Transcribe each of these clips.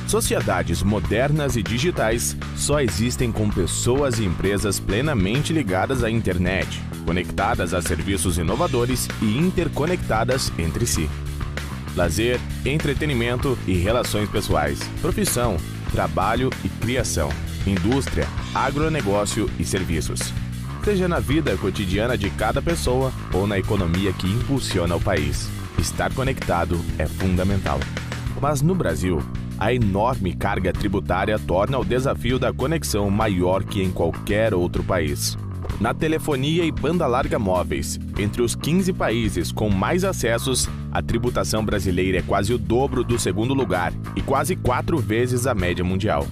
Sociedades modernas e digitais só existem com pessoas e empresas plenamente ligadas à internet, conectadas a serviços inovadores e interconectadas entre si. Lazer, entretenimento e relações pessoais, profissão, trabalho e criação, indústria, agronegócio e serviços. Seja na vida cotidiana de cada pessoa ou na economia que impulsiona o país, estar conectado é fundamental. Mas no Brasil, a enorme carga tributária torna o desafio da conexão maior que em qualquer outro país. Na telefonia e banda larga móveis, entre os 15 países com mais acessos, a tributação brasileira é quase o dobro do segundo lugar e quase 4 vezes a média mundial.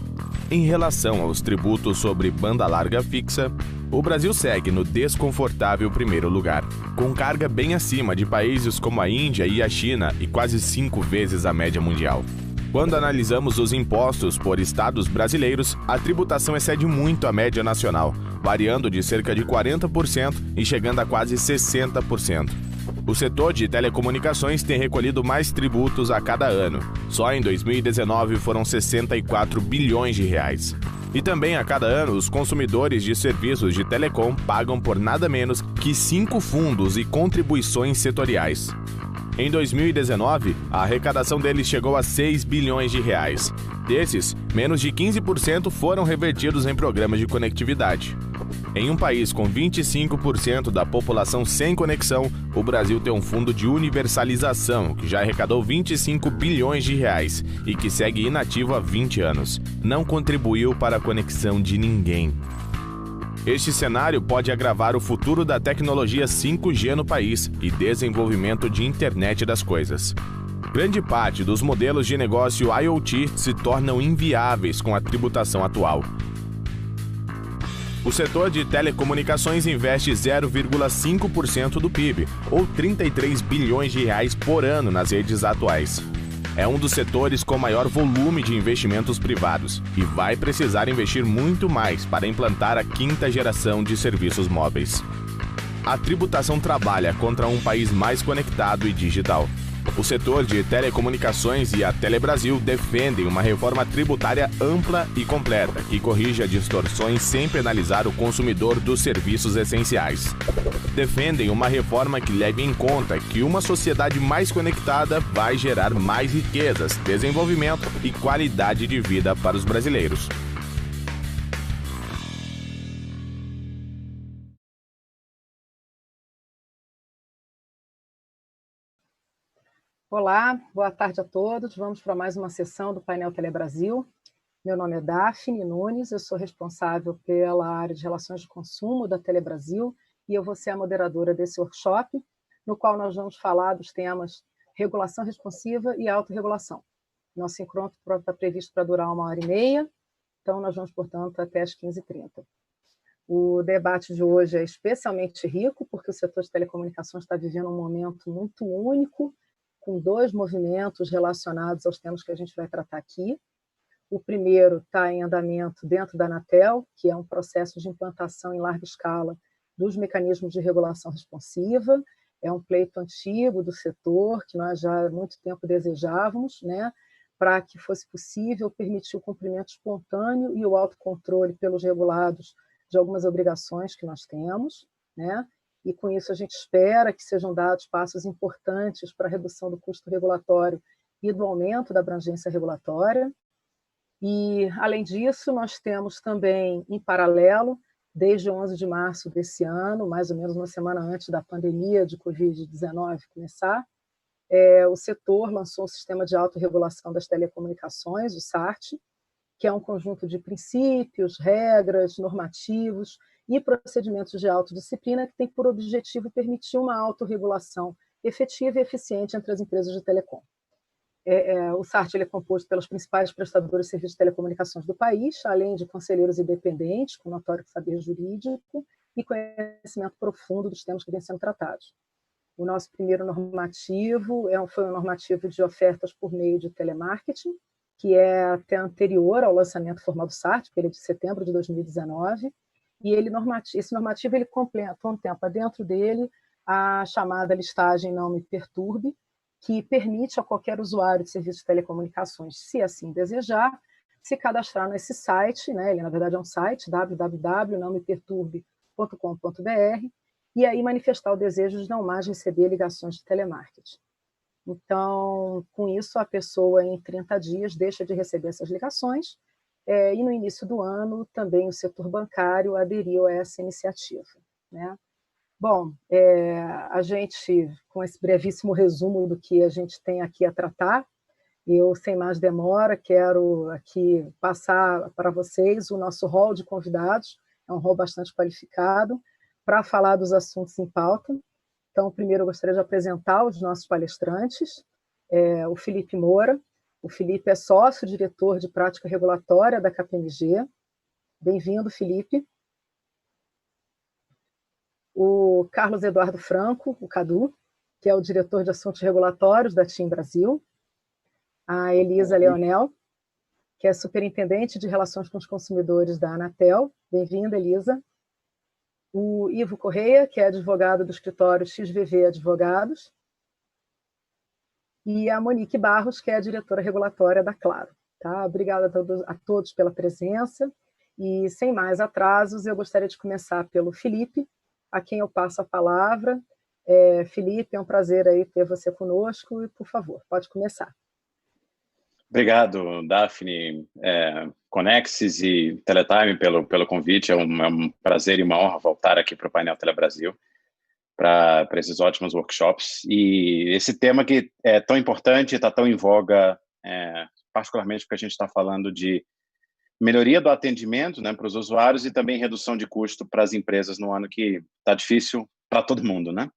Em relação aos tributos sobre banda larga fixa, o Brasil segue no desconfortável primeiro lugar, com carga bem acima de países como a Índia e a China e quase 5 vezes a média mundial. Quando analisamos os impostos por estados brasileiros, a tributação excede muito a média nacional, variando de cerca de 40% e chegando a quase 60%. O setor de telecomunicações tem recolhido mais tributos a cada ano. Só em 2019 foram 64 bilhões de reais. E também a cada ano, os consumidores de serviços de telecom pagam por nada menos que 5 fundos e contribuições setoriais. Em 2019, a arrecadação deles chegou a 6 bilhões de reais. Desses, menos de 15% foram revertidos em programas de conectividade. Em um país com 25% da população sem conexão, o Brasil tem um fundo de universalização que já arrecadou 25 bilhões de reais e que segue inativo há 20 anos. Não contribuiu para a conexão de ninguém. Este cenário pode agravar o futuro da tecnologia 5G no país e desenvolvimento de internet das coisas. Grande parte dos modelos de negócio IoT se tornam inviáveis com a tributação atual. O setor de telecomunicações investe 0,5% do PIB, ou 33 bilhões de reais por ano nas redes atuais. É um dos setores com maior volume de investimentos privados e vai precisar investir muito mais para implantar a 5ª geração de serviços móveis. A tributação trabalha contra um país mais conectado e digital. O setor de telecomunicações e a Telebrasil defendem uma reforma tributária ampla e completa que corrija distorções sem penalizar o consumidor dos serviços essenciais. Defendem uma reforma que leve em conta que uma sociedade mais conectada vai gerar mais riquezas, desenvolvimento e qualidade de vida para os brasileiros. Olá, boa tarde a todos. Vamos para mais uma sessão do Painel Telebrasil. Meu nome é Daphne Nunes, eu sou responsável pela área de relações de consumo da Telebrasil e eu vou ser a moderadora desse workshop, no qual nós vamos falar dos temas regulação responsiva e autorregulação. Nosso encontro está previsto para durar 1h30, então nós vamos, portanto, até às 15h30. O debate de hoje é especialmente rico, porque o setor de telecomunicações está vivendo um momento muito único, com 2 movimentos relacionados aos temas que a gente vai tratar aqui. O primeiro está em andamento dentro da Anatel, que é um processo de implantação em larga escala dos mecanismos de regulação responsiva. É um pleito antigo do setor, que nós já há muito tempo desejávamos, né, para que fosse possível permitir o cumprimento espontâneo e o autocontrole pelos regulados de algumas obrigações que nós temos, né? E com isso a gente espera que sejam dados passos importantes para a redução do custo regulatório e do aumento da abrangência regulatória. E, além disso, nós temos também, em paralelo, desde 11 de março desse ano, mais ou menos uma semana antes da pandemia de Covid-19 começar, o setor lançou o Sistema de Autorregulação das Telecomunicações, o SART, que é um conjunto de princípios, regras, normativos e procedimentos de autodisciplina que tem por objetivo permitir uma autorregulação efetiva e eficiente entre as empresas de telecom. O SART ele é composto pelos principais prestadores de serviços de telecomunicações do país, além de conselheiros independentes, com notório saber jurídico e conhecimento profundo dos temas que vêm sendo tratados. O nosso primeiro normativo foi um normativo de ofertas por meio de telemarketing, que é até anterior ao lançamento formal do SART, porque ele é de setembro de 2019, e esse normativo contempla dentro dele a chamada listagem Não Me Perturbe, que permite a qualquer usuário de serviços de telecomunicações, se assim desejar, se cadastrar nesse site, né? Ele na verdade é um site, www.nãomeperturbe.com.br, e aí manifestar o desejo de não mais receber ligações de telemarketing. Então, com isso, a pessoa em 30 dias deixa de receber essas ligações, e no início do ano também o setor bancário aderiu a essa iniciativa, né? Bom, a gente, com esse brevíssimo resumo do que a gente tem aqui a tratar, eu, sem mais demora, quero aqui passar para vocês o nosso hall de convidados, é um hall bastante qualificado, para falar dos assuntos em pauta. Então, primeiro eu gostaria de apresentar os nossos palestrantes, o Felipe Moura. O Felipe é sócio-diretor de prática regulatória da KPMG. Bem-vindo, Felipe. O Carlos Eduardo Franco, o Cadu, que é o diretor de assuntos regulatórios da TIM Brasil. A Elisa Leonel, que é superintendente de relações com os consumidores da Anatel. Bem-vinda, Elisa. O Ivo Correia, que é advogado do escritório XVV Advogados. E a Monique Barros, que é a diretora regulatória da Claro. Tá? Obrigada a todos pela presença. E, sem mais atrasos, eu gostaria de começar pelo Felipe, a quem eu passo a palavra. Felipe, é um prazer aí ter você conosco e, por favor, pode começar. Obrigado, Daphne, Conexis e Teletime pelo convite. É um prazer e uma honra voltar aqui para o Painel Telebrasil, para esses ótimos workshops. E esse tema que é tão importante, está tão em voga, particularmente porque a gente está falando de melhoria do atendimento, né, para os usuários e também redução de custo para as empresas no ano que está difícil para todo mundo, né?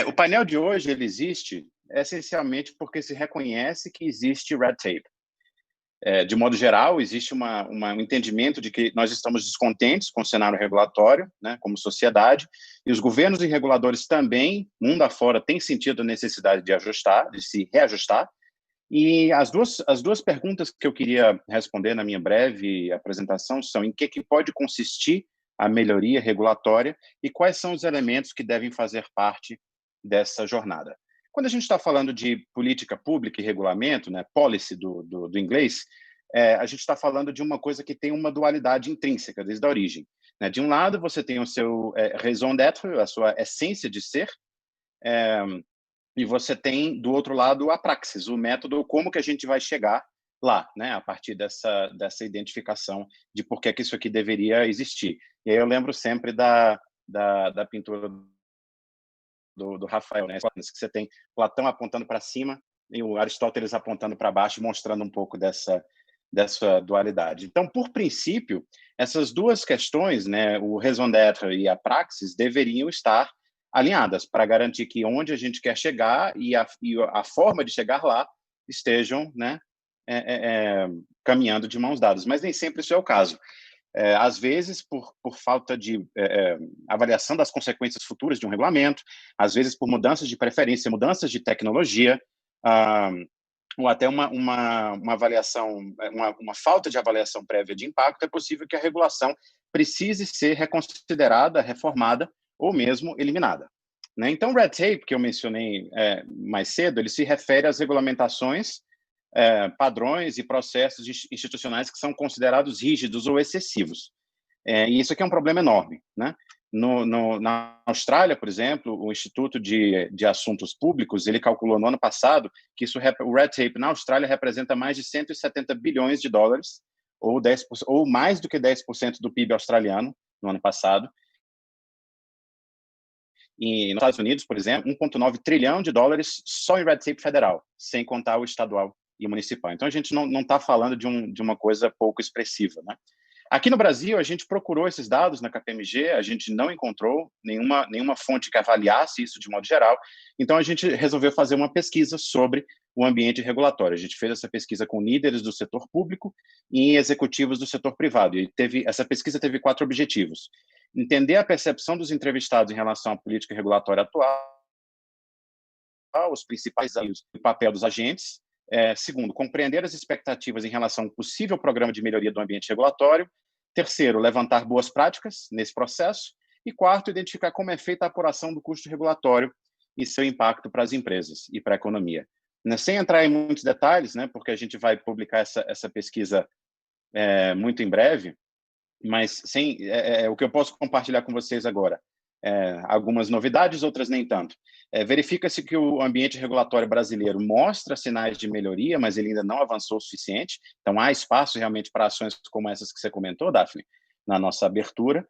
O painel de hoje ele existe essencialmente porque se reconhece que existe red tape. De modo geral, existe um entendimento de que nós estamos descontentes com o cenário regulatório, né, como sociedade, e os governos e reguladores também, mundo afora, têm sentido a necessidade de ajustar, de se reajustar. E as duas perguntas que eu queria responder na minha breve apresentação são em que pode consistir a melhoria regulatória e quais são os elementos que devem fazer parte dessa jornada. Quando a gente está falando de política pública e regulamento, né, policy do inglês, a gente está falando de uma coisa que tem uma dualidade intrínseca desde a origem, né? De um lado, você tem o seu raison d'être, a sua essência de ser, e você tem, do outro lado, a praxis, o método, como que a gente vai chegar lá, né, a partir dessa identificação de por que isso aqui deveria existir. E aí eu lembro sempre da pintura do Rafael, né, que você tem Platão apontando para cima e o Aristóteles apontando para baixo, mostrando um pouco dessa dualidade. Então, por princípio, essas duas questões, né, o raison d'être e a praxis, deveriam estar alinhadas para garantir que onde a gente quer chegar e a forma de chegar lá estejam, né, caminhando de mãos dadas. Mas nem sempre isso é o caso. Às vezes, por falta de avaliação das consequências futuras de um regulamento, às vezes por mudanças de preferência, mudanças de tecnologia, ou até uma avaliação, uma falta de avaliação prévia de impacto, é possível que a regulação precise ser reconsiderada, reformada ou mesmo eliminada, né? Então, o red tape, que eu mencionei mais cedo, ele se refere às regulamentações, padrões e processos institucionais que são considerados rígidos ou excessivos. E isso aqui é um problema enorme, né? Na Austrália, por exemplo, o Instituto de Assuntos Públicos, ele calculou no ano passado que o red tape na Austrália representa mais de 170 bilhões de dólares, ou mais do que 10% do PIB australiano no ano passado. E nos Estados Unidos, por exemplo, 1,9 trilhão de dólares só em red tape federal, sem contar o estadual e municipal. Então, a gente não está falando de uma coisa pouco expressiva, né? Aqui no Brasil, a gente procurou esses dados na KPMG, a gente não encontrou nenhuma fonte que avaliasse isso de modo geral, então a gente resolveu fazer uma pesquisa sobre o ambiente regulatório. A gente fez essa pesquisa com líderes do setor público e executivos do setor privado, e essa pesquisa teve 4 objetivos: entender a percepção dos entrevistados em relação à política regulatória atual, os principais desafios e o papel dos agentes. Segundo, compreender as expectativas em relação ao possível programa de melhoria do ambiente regulatório. Terceiro, levantar boas práticas nesse processo. E quarto, identificar como é feita a apuração do custo regulatório e seu impacto para as empresas e para a economia. Sem entrar em muitos detalhes, porque a gente vai publicar essa pesquisa muito em breve, mas o que eu posso compartilhar com vocês agora, algumas novidades, outras nem tanto. Verifica-se que o ambiente regulatório brasileiro mostra sinais de melhoria, mas ele ainda não avançou o suficiente, então há espaço realmente para ações como essas que você comentou, Daphne, na nossa abertura.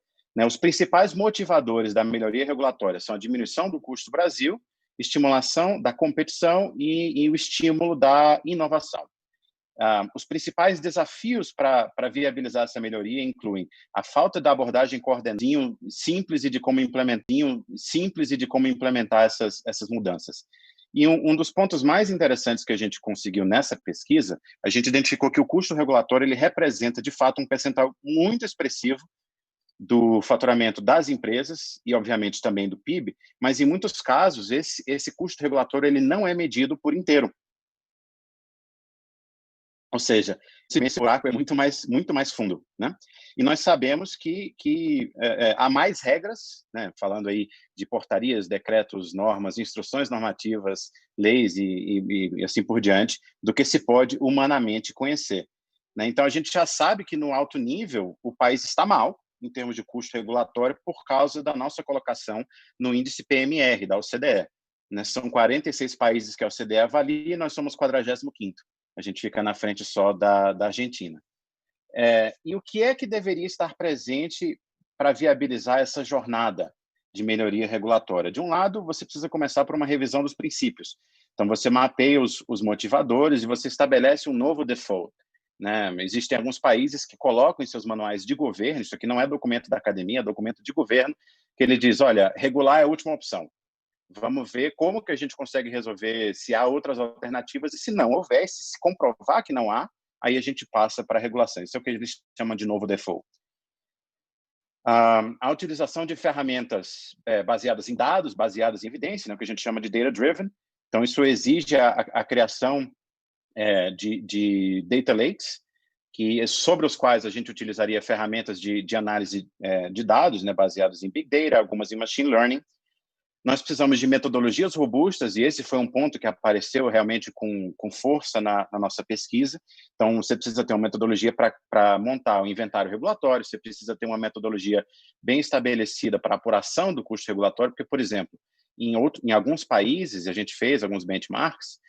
Os principais motivadores da melhoria regulatória são a diminuição do custo do Brasil, estimulação da competição e o estímulo da inovação. Os principais desafios para viabilizar essa melhoria incluem a falta da abordagem coordenada simples e de como implementar essas mudanças. E um dos pontos mais interessantes que a gente conseguiu nessa pesquisa, a gente identificou que o custo regulatório ele representa, de fato, um percentual muito expressivo do faturamento das empresas e, obviamente, também do PIB, mas, em muitos casos, esse custo regulatório ele não é medido por inteiro. Ou seja, esse buraco é muito mais fundo, E nós sabemos que há mais regras, falando aí de portarias, decretos, normas, instruções normativas, leis e assim por diante, do que se pode humanamente conhecer. Então, a gente já sabe que no alto nível o país está mal em termos de custo regulatório por causa da nossa colocação no índice PMR da OCDE. São 46 países que a OCDE avalia e nós somos 45º. A gente fica na frente só da Argentina. E o que é que deveria estar presente para viabilizar essa jornada de melhoria regulatória? De um lado, você precisa começar por uma revisão dos princípios. Então, você mapeia os motivadores e você estabelece um novo default. Existem alguns países que colocam em seus manuais de governo, isso aqui não é documento da academia, é documento de governo, que ele diz, olha, regular é a última opção. Vamos ver como que a gente consegue resolver, se há outras alternativas, e se não houver, se comprovar que não há, aí a gente passa para a regulação. Isso é o que eles chamam de novo default. A utilização de ferramentas baseadas em dados, baseadas em evidência, que a gente chama de data-driven. Então, isso exige a criação de data lakes, sobre os quais a gente utilizaria ferramentas de análise de dados, baseadas em big data, algumas em machine learning. Nós precisamos de metodologias robustas, e esse foi um ponto que apareceu realmente com força na nossa pesquisa. Então, você precisa ter uma metodologia para montar o inventário regulatório, você precisa ter uma metodologia bem estabelecida para apuração do custo regulatório, porque, por exemplo, em alguns países, a gente fez alguns benchmarks,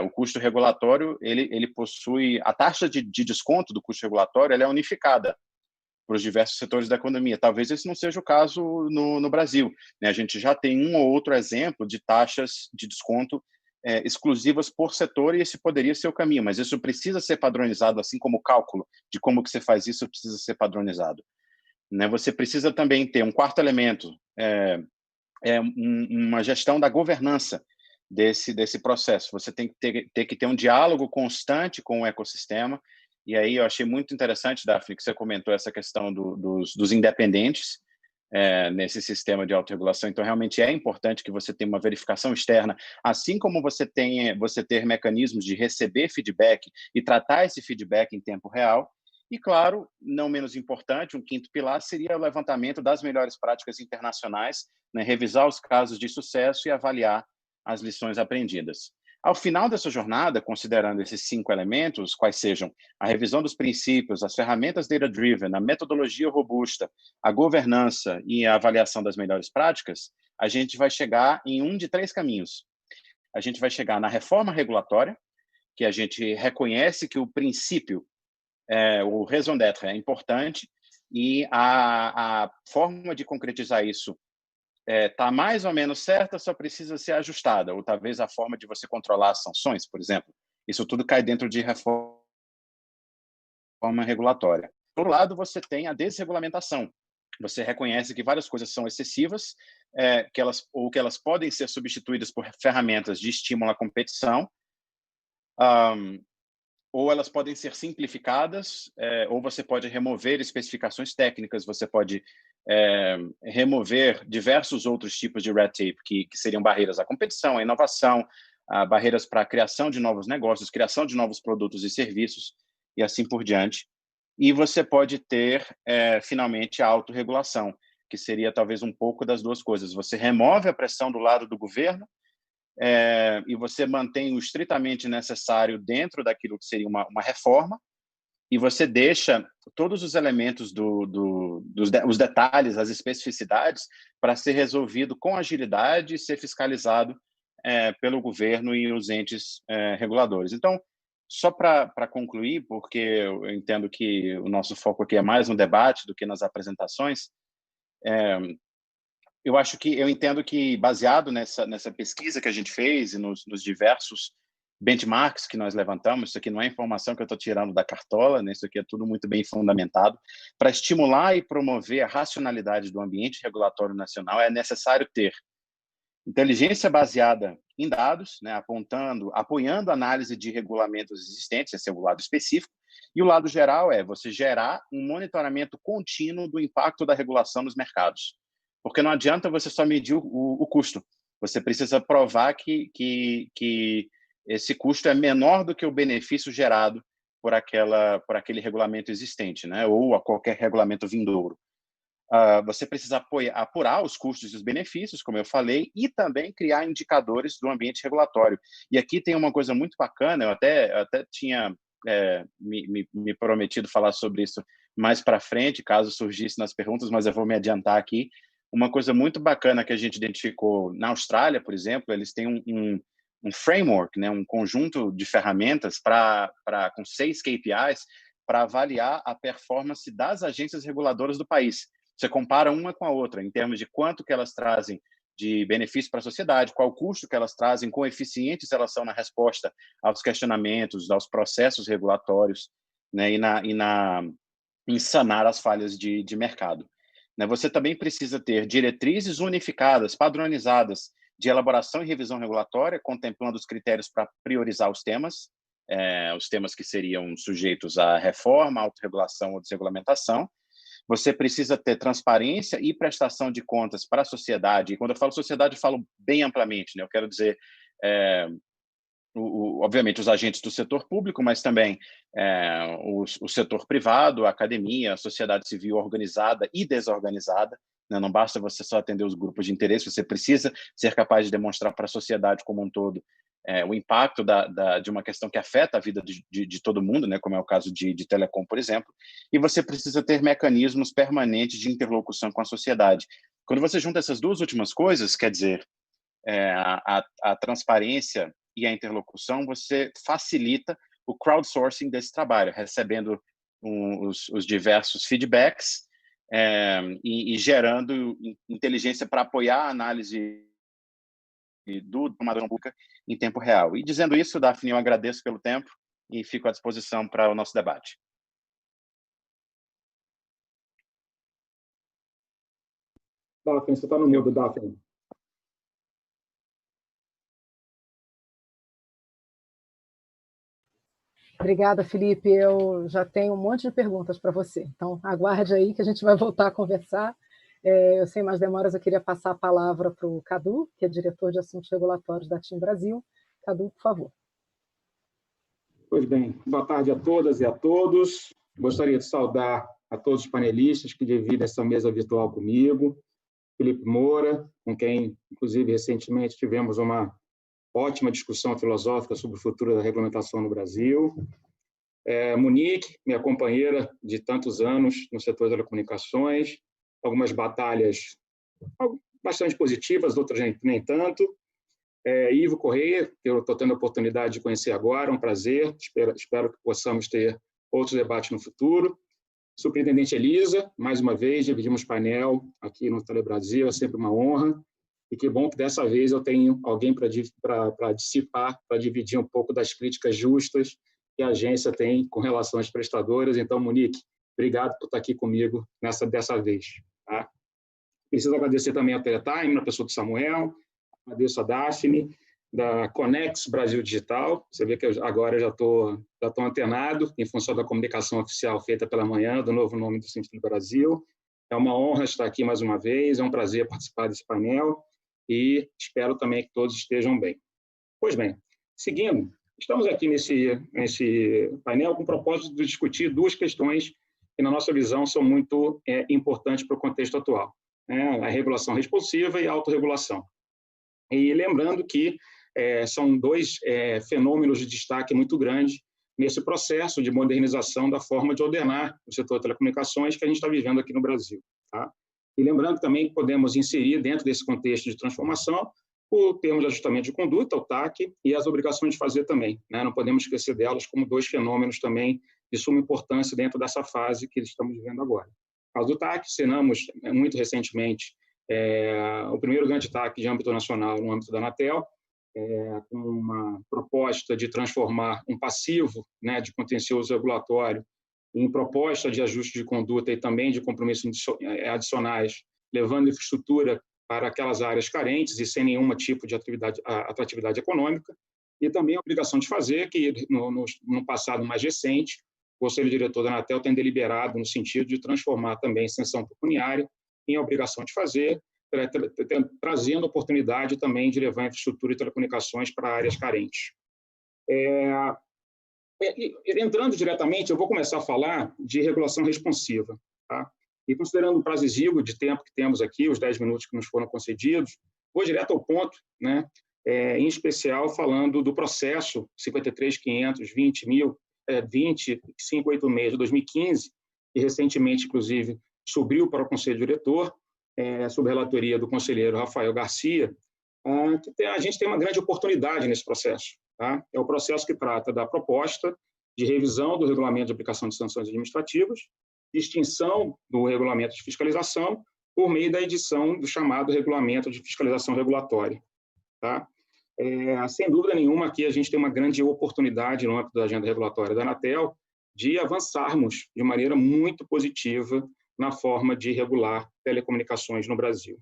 o custo regulatório, ele possui, a taxa de desconto do custo regulatório, ela é unificada para os diversos setores da economia. Talvez esse não seja o caso no Brasil. A gente já tem um ou outro exemplo de taxas de desconto exclusivas por setor, e esse poderia ser o caminho, mas isso precisa ser padronizado, assim como o cálculo de como que você faz isso precisa ser padronizado. Você precisa também ter um quarto elemento, uma gestão da governança desse processo. Você tem que ter um diálogo constante com o ecossistema. E aí eu achei muito interessante, Daphne, que você comentou essa questão dos independentes nesse sistema de autorregulação. Então, realmente é importante que você tenha uma verificação externa, assim como você ter mecanismos de receber feedback e tratar esse feedback em tempo real. E, claro, não menos importante, um quinto pilar seria o levantamento das melhores práticas internacionais, revisar os casos de sucesso e avaliar as lições aprendidas. Ao final dessa jornada, considerando esses 5 elementos, quais sejam a revisão dos princípios, as ferramentas data-driven, a metodologia robusta, a governança e a avaliação das melhores práticas, a gente vai chegar em um de 3 caminhos. A gente vai chegar na reforma regulatória, que a gente reconhece que o princípio, o raison d'être é importante, e a forma de concretizar isso está mais ou menos certa, só precisa ser ajustada, ou talvez a forma de você controlar as sanções, por exemplo. Isso tudo cai dentro de reforma regulatória. Por outro lado, você tem a desregulamentação. Você reconhece que várias coisas são excessivas, que elas podem ser substituídas por ferramentas de estímulo à competição, ou elas podem ser simplificadas, ou você pode remover especificações técnicas, você pode remover diversos outros tipos de red tape, que seriam barreiras à competição, à inovação, barreiras para a criação de novos negócios, criação de novos produtos e serviços, e assim por diante. E você pode ter, finalmente, a autorregulação, que seria talvez um pouco das duas coisas. Você remove a pressão do lado do governo e você mantém o estritamente necessário dentro daquilo que seria uma reforma, e você deixa todos os elementos os detalhes, as especificidades, para ser resolvido com agilidade e ser fiscalizado pelo governo e os entes reguladores. Então, só para concluir, porque eu entendo que o nosso foco aqui é mais no debate do que nas apresentações, eu entendo que, baseado nessa pesquisa que a gente fez e nos diversos benchmarks que nós levantamos, isso aqui não é informação que eu estou tirando da cartola, né? Isso aqui é tudo muito bem fundamentado, para estimular e promover a racionalidade do ambiente regulatório nacional, é necessário ter inteligência baseada em dados, né, apoiando a análise de regulamentos existentes, esse é o lado específico, e o lado geral é você gerar um monitoramento contínuo do impacto da regulação nos mercados. Porque não adianta você só medir o custo, você precisa provar que esse custo é menor do que o benefício gerado por aquele regulamento existente, né, ou a qualquer regulamento vindouro. Você precisa apurar os custos e os benefícios, como eu falei, e também criar indicadores do ambiente regulatório. E aqui tem uma coisa muito bacana, eu até tinha me prometido falar sobre isso mais para frente, caso surgisse nas perguntas, mas eu vou me adiantar aqui. Uma coisa muito bacana que a gente identificou na Austrália, por exemplo, eles têm um framework, né, um conjunto de ferramentas com 6 KPIs para avaliar a performance das agências reguladoras do país. Você compara uma com a outra, em termos de quanto que elas trazem de benefício para a sociedade, qual o custo que elas trazem, quão eficientes elas são na resposta aos questionamentos, aos processos regulatórios, né, em sanar as falhas de mercado. Né, você também precisa ter diretrizes unificadas, padronizadas, de elaboração e revisão regulatória, contemplando os critérios para priorizar os temas que seriam sujeitos à reforma, autorregulação ou desregulamentação. Você precisa ter transparência e prestação de contas para a sociedade. E quando eu falo sociedade, eu falo bem amplamente, né? Eu quero dizer, obviamente, os agentes do setor público, mas também o setor privado, a academia, a sociedade civil organizada e desorganizada. Né? Não basta você só atender os grupos de interesse, você precisa ser capaz de demonstrar para a sociedade como um todo o impacto de uma questão que afeta a vida de todo mundo, né, como é o caso de telecom, por exemplo, e você precisa ter mecanismos permanentes de interlocução com a sociedade. Quando você junta essas duas últimas coisas, quer dizer, a transparência e a interlocução, você facilita o crowdsourcing desse trabalho, recebendo os diversos feedbacks e gerando inteligência para apoiar a análise do tomador pública em tempo real. E dizendo isso, Daphne, eu agradeço pelo tempo e fico à disposição para o nosso debate. Daphne, você está no mudo, Daphne. Obrigada, Felipe. Eu já tenho um monte de perguntas para você. Então, aguarde aí que a gente vai voltar a conversar. Eu, sem mais demoras, eu queria passar a palavra para o Cadu, que é diretor de assuntos regulatórios da TIM Brasil. Cadu, por favor. Pois bem, boa tarde a todas e a todos. Gostaria de saudar a todos os panelistas que dividem essa mesa virtual comigo. Felipe Moura, com quem, inclusive, recentemente tivemos uma ótima discussão filosófica sobre o futuro da regulamentação no Brasil. Monique, minha companheira de tantos anos no setor das telecomunicações, algumas batalhas bastante positivas, outras nem tanto. Ivo Correia, que eu estou tendo a oportunidade de conhecer agora, um prazer, espero que possamos ter outros debates no futuro. Superintendente Elisa, mais uma vez, dividimos painel aqui no Telebrasil, é sempre uma honra, e que bom que dessa vez eu tenho alguém para dissipar, para dividir um pouco das críticas justas que a agência tem com relação às prestadoras. Então, Monique, obrigado por estar aqui comigo dessa vez. Tá? Preciso agradecer também a Teletime, na pessoa do Samuel, agradeço a Daphne, da Conex Brasil Digital. Você vê que agora já estou antenado em função da comunicação oficial feita pela manhã, do novo nome do Centro do Brasil. É uma honra estar aqui mais uma vez, é um prazer participar desse painel e espero também que todos estejam bem. Pois bem, seguindo, estamos aqui nesse painel com o propósito de discutir duas questões que, na nossa visão, são muito importantes para o contexto atual. né, a regulação responsiva e a autorregulação. E lembrando que são dois fenômenos de destaque muito grande nesse processo de modernização da forma de ordenar o setor de telecomunicações que a gente está vivendo aqui no Brasil. Tá? E lembrando também que podemos inserir dentro desse contexto de transformação o termo de ajustamento de conduta, o TAC, e as obrigações de fazer também, né? Não podemos esquecer delas como dois fenômenos também de suma importância dentro dessa fase que estamos vivendo agora. No caso do TAC, assinamos muito recentemente o primeiro grande TAC de âmbito nacional no âmbito da Anatel, com uma proposta de transformar um passivo, né, de contencioso regulatório em proposta de ajuste de conduta e também de compromissos adicionais, levando infraestrutura para aquelas áreas carentes e sem nenhum tipo de atratividade econômica, e também a obrigação de fazer, que no passado mais recente, o Conselho Diretor da Anatel tem deliberado no sentido de transformar também sanção pecuniária em obrigação de fazer, trazendo oportunidade também de levar infraestrutura e telecomunicações para áreas carentes. Entrando diretamente, eu vou começar a falar de regulação responsiva. Tá? E considerando o prazo exíguo de tempo que temos aqui, os 10 minutos que nos foram concedidos, vou direto ao ponto, né? Em especial falando do processo 53.520.586 de 2015, que recentemente, inclusive, subiu para o Conselho Diretor, sob relatoria do conselheiro Rafael Garcia, que a gente tem uma grande oportunidade nesse processo. Tá? É o processo que trata da proposta de revisão do regulamento de aplicação de sanções administrativas, extinção do regulamento de fiscalização por meio da edição do chamado regulamento de fiscalização regulatória. Tá? Sem dúvida nenhuma, aqui a gente tem uma grande oportunidade no âmbito da agenda regulatória da Anatel de avançarmos de maneira muito positiva na forma de regular telecomunicações no Brasil.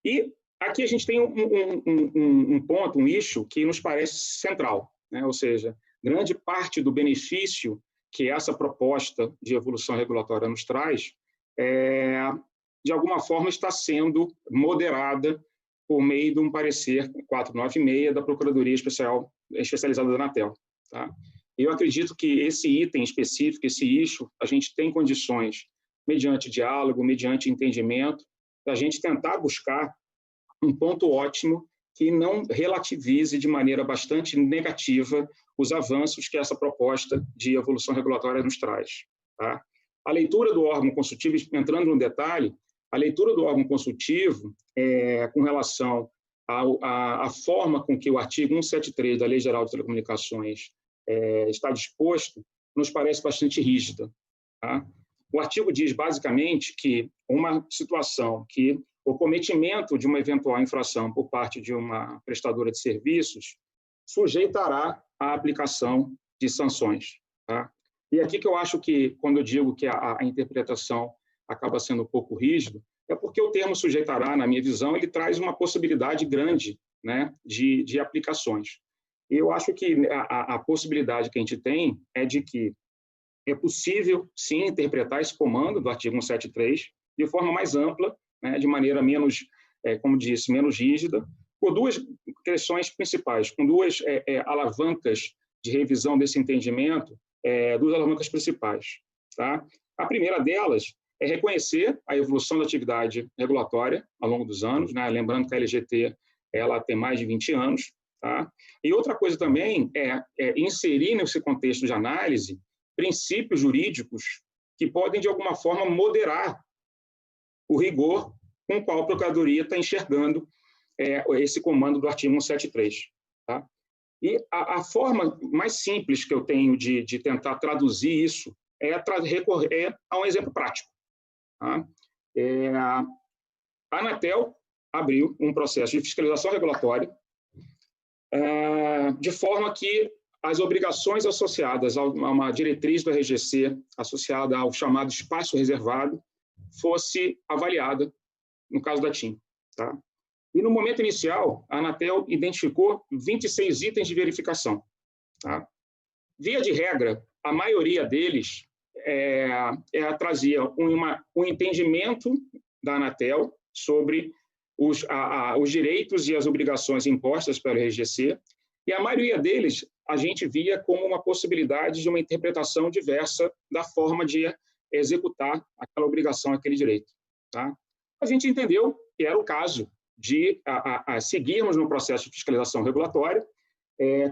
E aqui a gente tem um ponto, um eixo que nos parece central, né? Ou seja, grande parte do benefício que essa proposta de evolução regulatória nos traz, de alguma forma está sendo moderada por meio de um parecer 496 da Procuradoria Especializada da Anatel. Tá? Eu acredito que esse item específico, esse eixo, a gente tem condições, mediante diálogo, mediante entendimento, da gente tentar buscar um ponto ótimo que não relativize de maneira bastante negativa os avanços que essa proposta de evolução regulatória nos traz. Tá? A leitura do órgão consultivo, entrando no detalhe, a leitura do órgão consultivo com relação à forma com que o artigo 173 da Lei Geral de Telecomunicações está disposto, nos parece bastante rígida. Tá? O artigo diz, basicamente, que uma situação que o cometimento de uma eventual infração por parte de uma prestadora de serviços sujeitará à aplicação de sanções. Tá? E aqui que eu acho que, quando eu digo que a interpretação acaba sendo um pouco rígido, é porque o termo sujeitará, na minha visão, ele traz uma possibilidade grande, né, de aplicações. E eu acho que a possibilidade que a gente tem é de que é possível, sim, interpretar esse comando do artigo 173 de forma mais ampla, né, de maneira menos, como disse, menos rígida, por duas questões principais, com duas alavancas de revisão desse entendimento, duas alavancas principais. Tá? A primeira delas é reconhecer a evolução da atividade regulatória ao longo dos anos, né? Lembrando que a LGT ela tem mais de 20 anos. Tá? E outra coisa também é inserir nesse contexto de análise princípios jurídicos que podem, de alguma forma, moderar o rigor com o qual a Procuradoria está enxergando esse comando do artigo 173. Tá? E a forma mais simples que eu tenho de tentar traduzir isso é recorrer a um exemplo prático. Tá? A Anatel abriu um processo de fiscalização regulatória de forma que as obrigações associadas a uma diretriz do RGC, associada ao chamado espaço reservado, fosse avaliada, no caso da TIM. Tá? E no momento inicial, a Anatel identificou 26 itens de verificação. Tá? Via de regra, a maioria deles trazia um entendimento da Anatel sobre os direitos e as obrigações impostas pelo RGC, e a maioria deles a gente via como uma possibilidade de uma interpretação diversa da forma de executar aquela obrigação, aquele direito. Tá? a gente entendeu que era o caso de seguirmos no processo de fiscalização regulatória,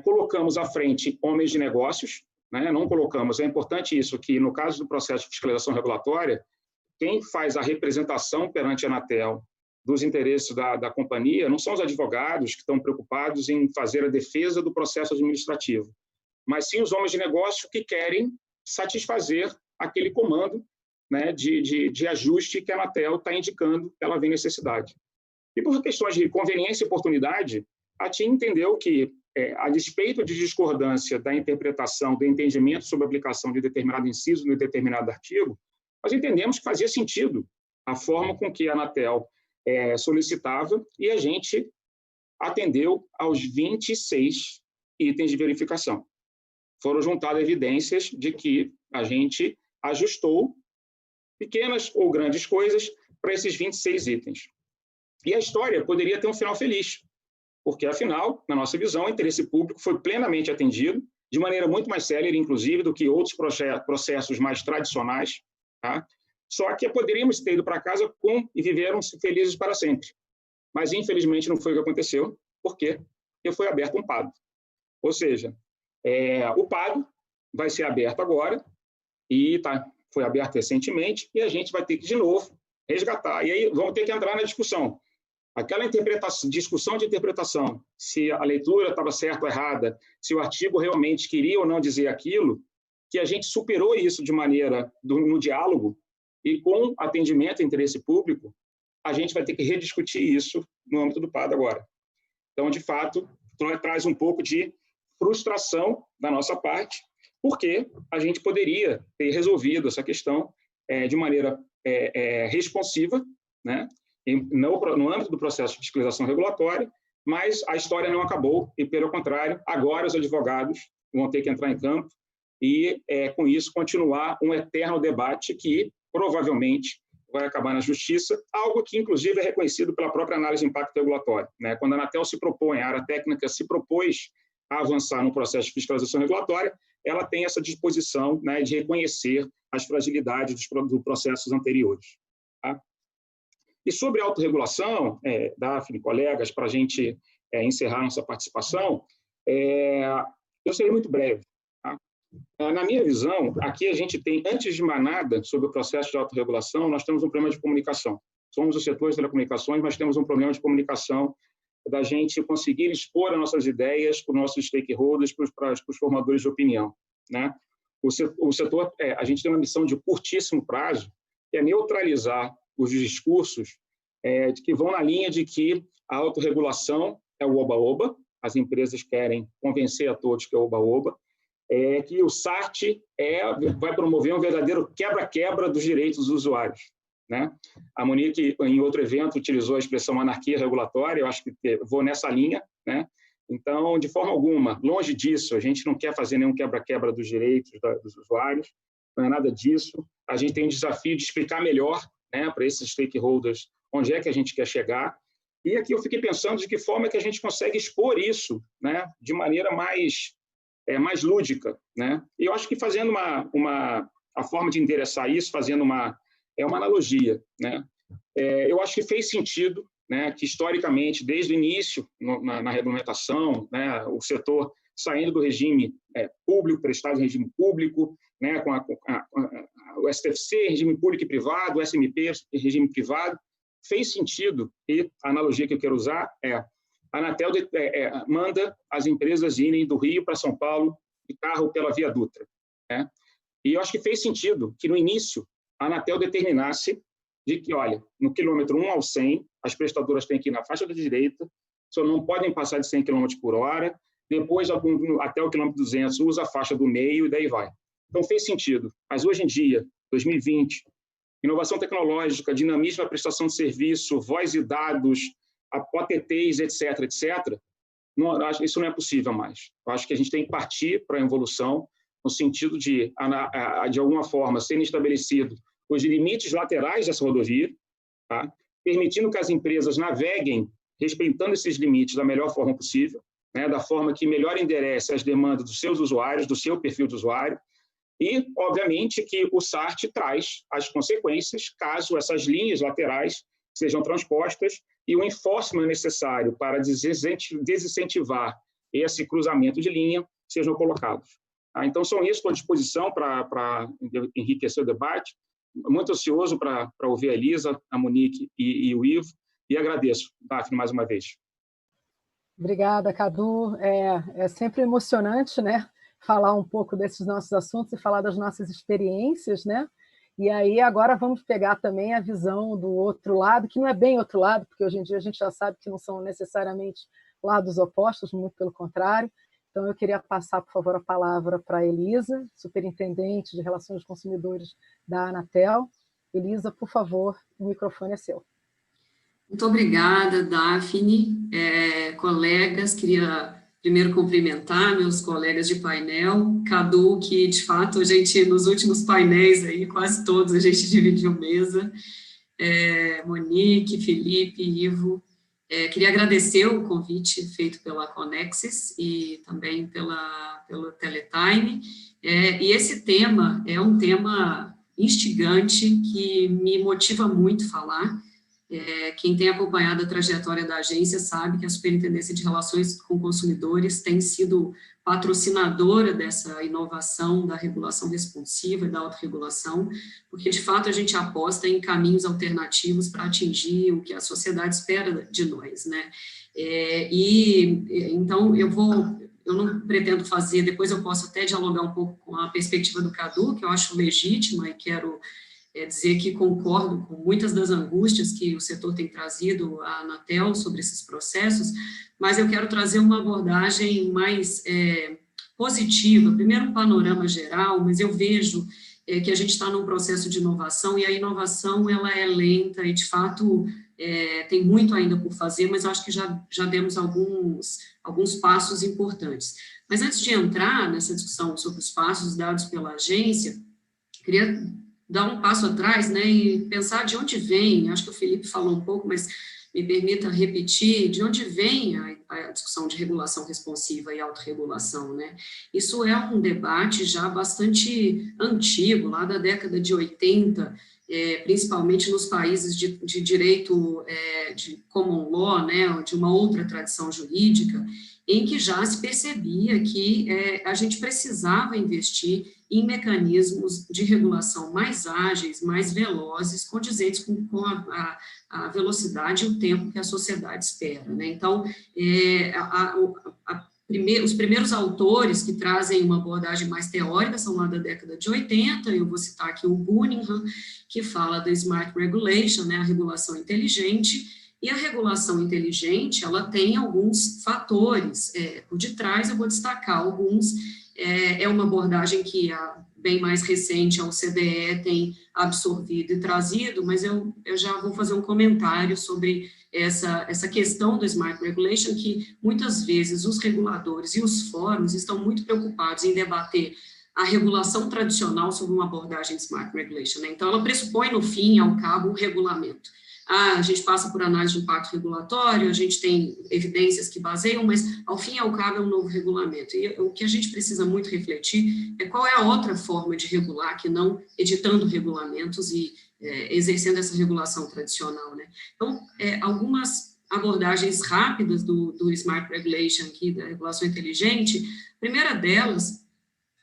colocamos à frente homens de negócios, né? Não colocamos, é importante isso, que no caso do processo de fiscalização regulatória, quem faz a representação perante a Anatel dos interesses da companhia não são os advogados que estão preocupados em fazer a defesa do processo administrativo, mas sim os homens de negócio que querem satisfazer aquele comando, né, de ajuste que a Anatel está indicando que ela vê necessidade. E por questões de conveniência e oportunidade, a TIM entendeu que, a despeito de discordância da interpretação, do entendimento sobre a aplicação de determinado inciso no determinado artigo, nós entendemos que fazia sentido a forma com que a Anatel solicitava, e a gente atendeu aos 26 itens de verificação. Foram juntadas evidências de que a gente ajustou pequenas ou grandes coisas para esses 26 itens. E a história poderia ter um final feliz, porque, afinal, na nossa visão, o interesse público foi plenamente atendido, de maneira muito mais célere, inclusive, do que outros processos mais tradicionais, tá? Só que poderíamos ter ido para casa e viveram felizes para sempre. Mas, infelizmente, não foi o que aconteceu. Por quê? Porque foi aberto um PAD. Ou seja, o PAD vai ser aberto agora, e foi aberto recentemente, e a gente vai ter que, de novo, resgatar. E aí vamos ter que entrar na discussão. Aquela discussão de interpretação, se a leitura estava certa ou errada, se o artigo realmente queria ou não dizer aquilo, que a gente superou isso de maneira no diálogo, e com atendimento e interesse público, a gente vai ter que rediscutir isso no âmbito do PAD agora. Então, de fato, traz um pouco de frustração da nossa parte, porque a gente poderia ter resolvido essa questão de maneira responsiva, né? No âmbito do processo de fiscalização regulatória, mas a história não acabou e, pelo contrário, agora os advogados vão ter que entrar em campo e, com isso, continuar um eterno debate que, provavelmente, vai acabar na justiça, algo que, inclusive, é reconhecido pela própria análise de impacto regulatório, né? Quando a Anatel se propõe, a área técnica se propôs a avançar no processo de fiscalização regulatória, ela tem essa disposição, né, de reconhecer as fragilidades dos processos anteriores. Tá? E sobre a autorregulação, Daphne, colegas, para a gente encerrar nossa participação, eu serei muito breve. Tá? Na minha visão, aqui a gente tem, antes de mais nada, sobre o processo de autorregulação, nós temos um problema de comunicação. Somos o setor de telecomunicações, mas temos um problema de comunicação da gente conseguir expor as nossas ideias para os nossos stakeholders, para os formadores de opinião. Né? O setor, a gente tem uma missão de curtíssimo prazo, que é neutralizar os discursos que vão na linha de que a autorregulação é o oba-oba, as empresas querem convencer a todos que é o oba-oba, que o SART vai promover um verdadeiro quebra-quebra dos direitos dos usuários. Né? A Monique, em outro evento, utilizou a expressão anarquia regulatória, eu acho que vou nessa linha. Né? Então, de forma alguma, longe disso, a gente não quer fazer nenhum quebra-quebra dos direitos dos usuários, não é nada disso. A gente tem um desafio de explicar melhor, né, para esses stakeholders onde é que a gente quer chegar. E aqui eu fiquei pensando de que forma que a gente consegue expor isso, né, de maneira mais lúdica. Né? E eu acho que fazendo a forma de endereçar isso, fazendo uma analogia. Né? Eu acho que fez sentido, né, que, historicamente, desde o início, na regulamentação, né, o setor saindo do regime público, prestado em regime público, né, com o STFC, regime público e privado, o SMP, regime privado, fez sentido, e a analogia que eu quero usar a Anatel manda as empresas irem do Rio para São Paulo de carro pela Via Dutra. Né? E eu acho que fez sentido que, no início, a Anatel determinasse de que, olha, no quilômetro 1 ao 100, as prestadoras têm que ir na faixa da direita, só não podem passar de 100 km por hora, depois, até o quilômetro 200, usa a faixa do meio e daí vai. Então, fez sentido. Mas, hoje em dia, 2020, inovação tecnológica, dinamismo da prestação de serviço, voz e dados, OTTs, etc., isso não é possível mais. Eu acho que a gente tem que partir para a evolução, no sentido de alguma forma, serem estabelecidos os limites laterais dessa rodovia, tá? Permitindo que as empresas naveguem respeitando esses limites da melhor forma possível, né? Da forma que melhor enderece as demandas dos seus usuários, do seu perfil de usuário, e, obviamente, que o SART traz as consequências caso essas linhas laterais sejam transpostas e o enforcement necessário para desincentivar esse cruzamento de linha sejam colocados. Então, são isso, estou à disposição para enriquecer o debate. Muito ansioso para ouvir a Elisa, a Monique e o Ivo, e agradeço, Daphne, mais uma vez. Obrigada, Cadu. É sempre emocionante, né, falar um pouco desses nossos assuntos e falar das nossas experiências, né? E aí agora vamos pegar também a visão do outro lado, que não é bem outro lado, porque hoje em dia a gente já sabe que não são necessariamente lados opostos, muito pelo contrário. Então eu queria passar, por favor, a palavra para a Elisa, superintendente de Relações de Consumidores da Anatel. Elisa, por favor, o microfone é seu. Muito obrigada, Daphne. Colegas, queria primeiro cumprimentar meus colegas de painel, Cadu, que de fato a gente, nos últimos painéis aí, quase todos a gente dividiu mesa, Monique, Felipe, Ivo. Queria agradecer o convite feito pela Conexis e também pelo Teletime, e esse tema é um tema instigante que me motiva muito falar. Quem tem acompanhado a trajetória da agência sabe que a Superintendência de Relações com Consumidores tem sido patrocinadora dessa inovação da regulação responsiva e da autorregulação, porque, de fato, a gente aposta em caminhos alternativos para atingir o que a sociedade espera de nós, né? Então, eu não pretendo fazer, depois eu posso até dialogar um pouco com a perspectiva do Cadu, que eu acho legítima e quero dizer que concordo com muitas das angústias que o setor tem trazido à Anatel sobre esses processos, mas eu quero trazer uma abordagem mais positiva, primeiro um panorama geral, mas eu vejo que a gente está num processo de inovação, e a inovação ela é lenta e, de fato, tem muito ainda por fazer, mas eu acho que já demos alguns passos importantes. Mas antes de entrar nessa discussão sobre os passos dados pela agência, queria dar um passo atrás, né, e pensar de onde vem, acho que o Felipe falou um pouco, mas me permita repetir, de onde vem a discussão de regulação responsiva e autorregulação, né? Isso é um debate já bastante antigo, lá da década de 80, principalmente nos países de direito de common law, né, de uma outra tradição jurídica, em que já se percebia que a gente precisava investir em mecanismos de regulação mais ágeis, mais velozes, condizentes com a velocidade e o tempo que a sociedade espera, né? Então, os primeiros autores que trazem uma abordagem mais teórica são lá da década de 80, eu vou citar aqui o Cunningham, que fala da Smart Regulation, né, a regulação inteligente. E a regulação inteligente, ela tem alguns fatores por detrás, eu vou destacar alguns. É uma abordagem que bem mais recente a OCDE tem absorvido e trazido, mas eu já vou fazer um comentário sobre essa questão do Smart Regulation, que muitas vezes os reguladores e os fóruns estão muito preocupados em debater a regulação tradicional sobre uma abordagem de Smart Regulation, né? Então, ela pressupõe, no fim e ao cabo, um regulamento. A gente passa por análise de impacto regulatório, a gente tem evidências que baseiam, mas, ao fim e ao cabo, é um novo regulamento. E o que a gente precisa muito refletir é qual é a outra forma de regular, que não editando regulamentos e exercendo essa regulação tradicional, né? Então, algumas abordagens rápidas do Smart Regulation aqui, da regulação inteligente. A primeira delas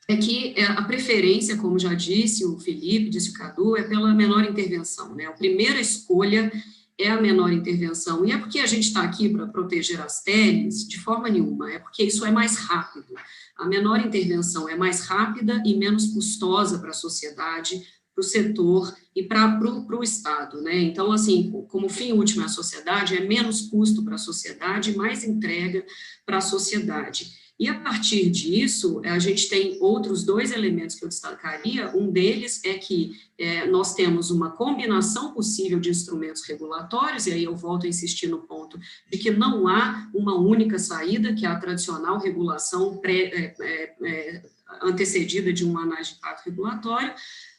é que a preferência, como já disse o Felipe, disse o Cadu, é pela menor intervenção, né? A primeira escolha é a menor intervenção, e é porque a gente está aqui para proteger as teles? De forma nenhuma, é porque isso é mais rápido. A menor intervenção é mais rápida e menos custosa para a sociedade, para o setor e para o Estado, né? Então, assim, como fim último é a sociedade, é menos custo para a sociedade, mais entrega para a sociedade. E, a partir disso, a gente tem outros dois elementos que eu destacaria. Um deles é que nós temos uma combinação possível de instrumentos regulatórios, e aí eu volto a insistir no ponto de que não há uma única saída, que é a tradicional regulação antecedida de uma análise de impacto regulatório,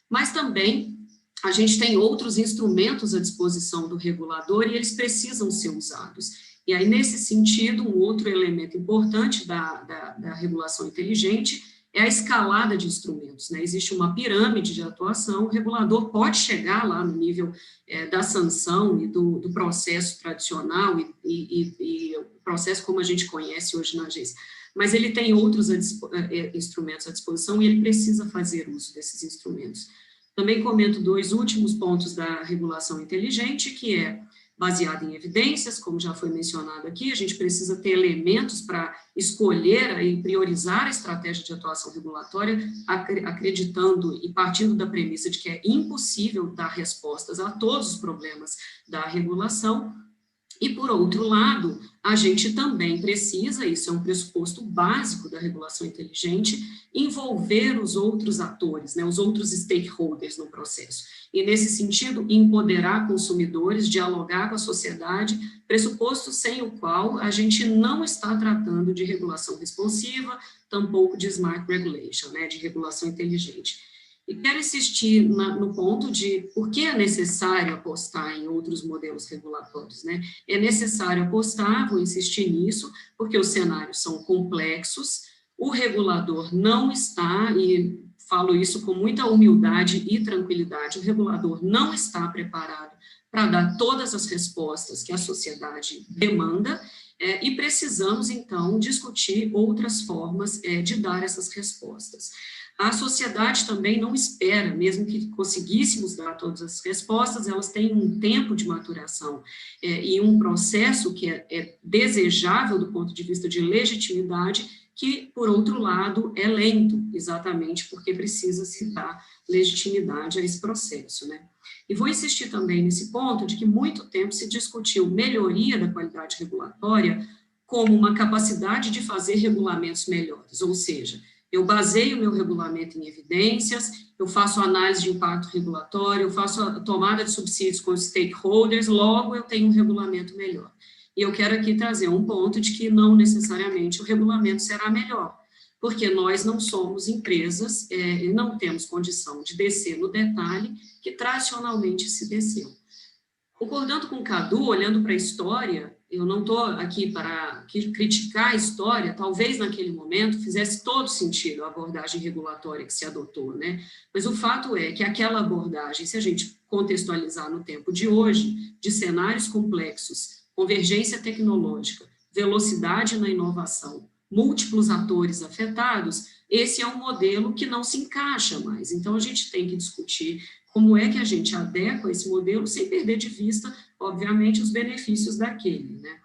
mas também a gente tem outros instrumentos à disposição do regulador e eles precisam ser usados. E aí, nesse sentido, um outro elemento importante da regulação inteligente é a escalada de instrumentos, né? Existe uma pirâmide de atuação, o regulador pode chegar lá no nível da sanção e do processo tradicional e o processo como a gente conhece hoje na agência, mas ele tem outros instrumentos à disposição e ele precisa fazer uso desses instrumentos. Também comento 2 últimos pontos da regulação inteligente, que é baseada em evidências, como já foi mencionado aqui, a gente precisa ter elementos para escolher e priorizar a estratégia de atuação regulatória, acreditando e partindo da premissa de que é impossível dar respostas a todos os problemas da regulação. E, por outro lado, a gente também precisa, isso é um pressuposto básico da regulação inteligente, envolver os outros atores, né, os outros stakeholders no processo. E, nesse sentido, empoderar consumidores, dialogar com a sociedade, pressuposto sem o qual a gente não está tratando de regulação responsiva, tampouco de smart regulation, né, de regulação inteligente. E quero insistir no ponto de por que é necessário apostar em outros modelos regulatórios, né? É necessário apostar, vou insistir nisso, porque os cenários são complexos, o regulador não está, e falo isso com muita humildade e tranquilidade, o regulador não está preparado para dar todas as respostas que a sociedade demanda, e precisamos, então, discutir outras formas de dar essas respostas. A sociedade também não espera, mesmo que conseguíssemos dar todas as respostas, elas têm um tempo de maturação e um processo que é desejável do ponto de vista de legitimidade, que, por outro lado, é lento, exatamente porque precisa se dar legitimidade a esse processo, né? E vou insistir também nesse ponto de que muito tempo se discutiu melhoria da qualidade regulatória como uma capacidade de fazer regulamentos melhores, ou seja, eu baseio o meu regulamento em evidências, eu faço análise de impacto regulatório, eu faço a tomada de subsídios com os stakeholders, logo eu tenho um regulamento melhor. E eu quero aqui trazer um ponto de que não necessariamente o regulamento será melhor, porque nós não somos empresas e não temos condição de descer no detalhe que tradicionalmente se desceu. Concordando com o Cadu, olhando para a história, eu não estou aqui para criticar a história, talvez naquele momento fizesse todo sentido a abordagem regulatória que se adotou, né? Mas o fato é que aquela abordagem, se a gente contextualizar no tempo de hoje, de cenários complexos, convergência tecnológica, velocidade na inovação, múltiplos atores afetados, esse é um modelo que não se encaixa mais. Então, a gente tem que discutir como é que a gente adequa esse modelo sem perder de vista, obviamente, os benefícios daquele, né?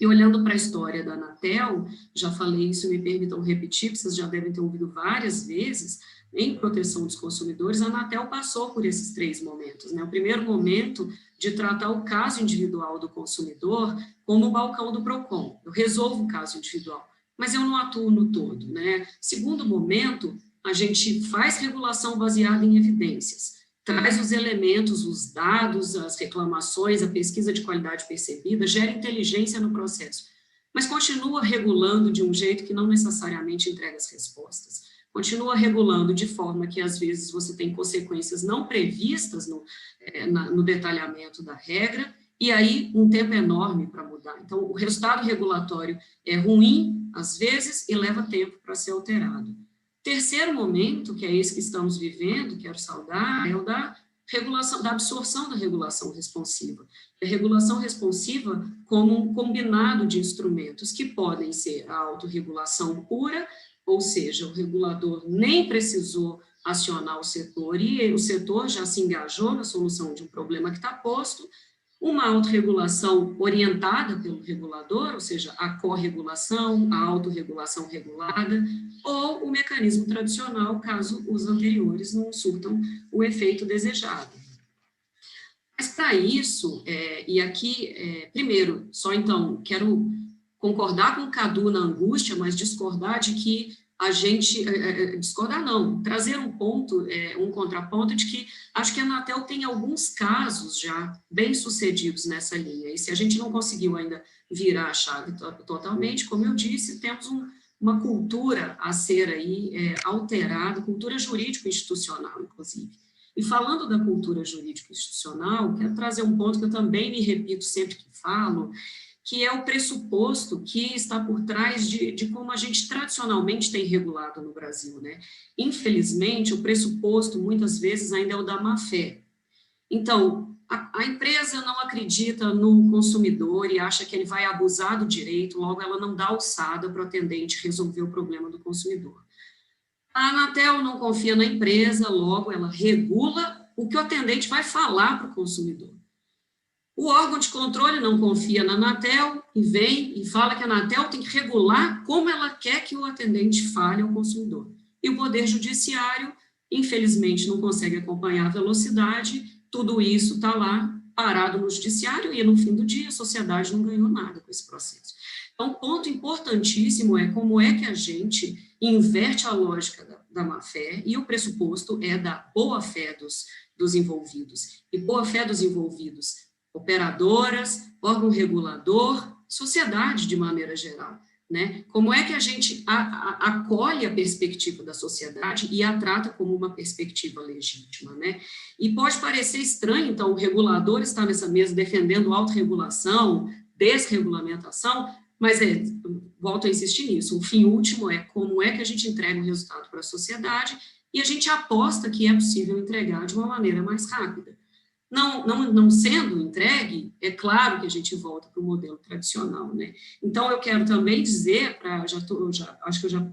E olhando para a história da Anatel, já falei isso, me permitam repetir, porque vocês já devem ter ouvido várias vezes, em proteção dos consumidores, a Anatel passou por esses 3 momentos, né? O primeiro momento de tratar o caso individual do consumidor como o balcão do PROCON. Eu resolvo o caso individual, mas eu não atuo no todo, né? Segundo momento, a gente faz regulação baseada em evidências, traz os elementos, os dados, as reclamações, a pesquisa de qualidade percebida, gera inteligência no processo, mas continua regulando de um jeito que não necessariamente entrega as respostas. Continua regulando de forma que, às vezes, você tem consequências não previstas no detalhamento da regra, e aí um tempo enorme para mudar. Então, o resultado regulatório é ruim, às vezes, e leva tempo para ser alterado. Terceiro momento, que é esse que estamos vivendo, quero saudar, é o da regulação, da absorção da regulação responsiva. A regulação responsiva como um combinado de instrumentos que podem ser a autorregulação pura, ou seja, o regulador nem precisou acionar o setor e o setor já se engajou na solução de um problema que está posto, uma autorregulação orientada pelo regulador, ou seja, a corregulação, a autorregulação regulada, ou o mecanismo tradicional, caso os anteriores não surtam o efeito desejado. Mas para isso, e aqui, primeiro, só então, quero concordar com o Cadu na angústia, mas discordar de que a gente, discordar não, trazer um ponto, um contraponto de que acho que a Anatel tem alguns casos já bem sucedidos nessa linha, e se a gente não conseguiu ainda virar a chave totalmente, como eu disse, temos uma cultura a ser aí alterada, cultura jurídico-institucional, inclusive. E falando da cultura jurídico-institucional, quero trazer um ponto que eu também me repito sempre que falo, que é o pressuposto que está por trás de como a gente tradicionalmente tem regulado no Brasil, né? Infelizmente, o pressuposto, muitas vezes, ainda é o da má-fé. Então, a empresa não acredita no consumidor e acha que ele vai abusar do direito, logo ela não dá alçada para o atendente resolver o problema do consumidor. A Anatel não confia na empresa, logo ela regula o que o atendente vai falar para o consumidor. O órgão de controle não confia na Anatel e vem e fala que a Anatel tem que regular como ela quer que o atendente fale ao consumidor. E o Poder Judiciário, infelizmente, não consegue acompanhar a velocidade, tudo isso está lá parado no Judiciário e, no fim do dia, a sociedade não ganhou nada com esse processo. Então, um ponto importantíssimo é como é que a gente inverte a lógica da má-fé e o pressuposto é da boa-fé dos envolvidos. E boa-fé dos envolvidos, operadoras, órgão regulador, sociedade de maneira geral, né? Como é que a gente acolhe a perspectiva da sociedade e a trata como uma perspectiva legítima, né? E pode parecer estranho, então, o regulador está nessa mesa defendendo autorregulação, desregulamentação, mas volto a insistir nisso, o fim último é como é que a gente entrega o resultado para a sociedade e a gente aposta que é possível entregar de uma maneira mais rápida. Não sendo entregue, é claro que a gente volta para o modelo tradicional, né? Então, eu quero também dizer, acho que eu já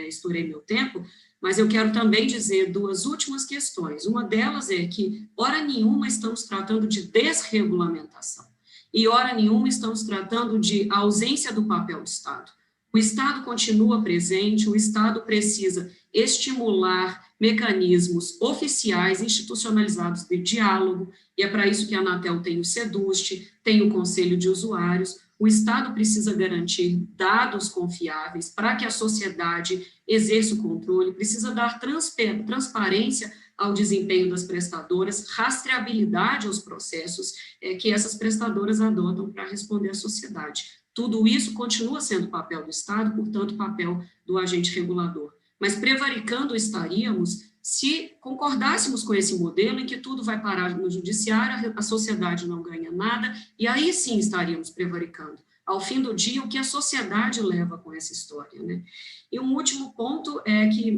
estourei meu tempo, mas eu quero também dizer duas últimas questões. Uma delas é que, hora nenhuma, estamos tratando de desregulamentação, e hora nenhuma estamos tratando de ausência do papel do Estado. O Estado continua presente, o Estado precisa estimular mecanismos oficiais, institucionalizados de diálogo, e é para isso que a Anatel tem o SEDUST, tem o Conselho de Usuários. O Estado precisa garantir dados confiáveis para que a sociedade exerça o controle, precisa dar transparência ao desempenho das prestadoras, rastreabilidade aos processos que essas prestadoras adotam para responder à sociedade. Tudo isso continua sendo papel do Estado, portanto, papel do agente regulador. Mas prevaricando estaríamos se concordássemos com esse modelo em que tudo vai parar no judiciário, a sociedade não ganha nada, e aí sim estaríamos prevaricando. Ao fim do dia, o que a sociedade leva com essa história, né? E um último ponto é que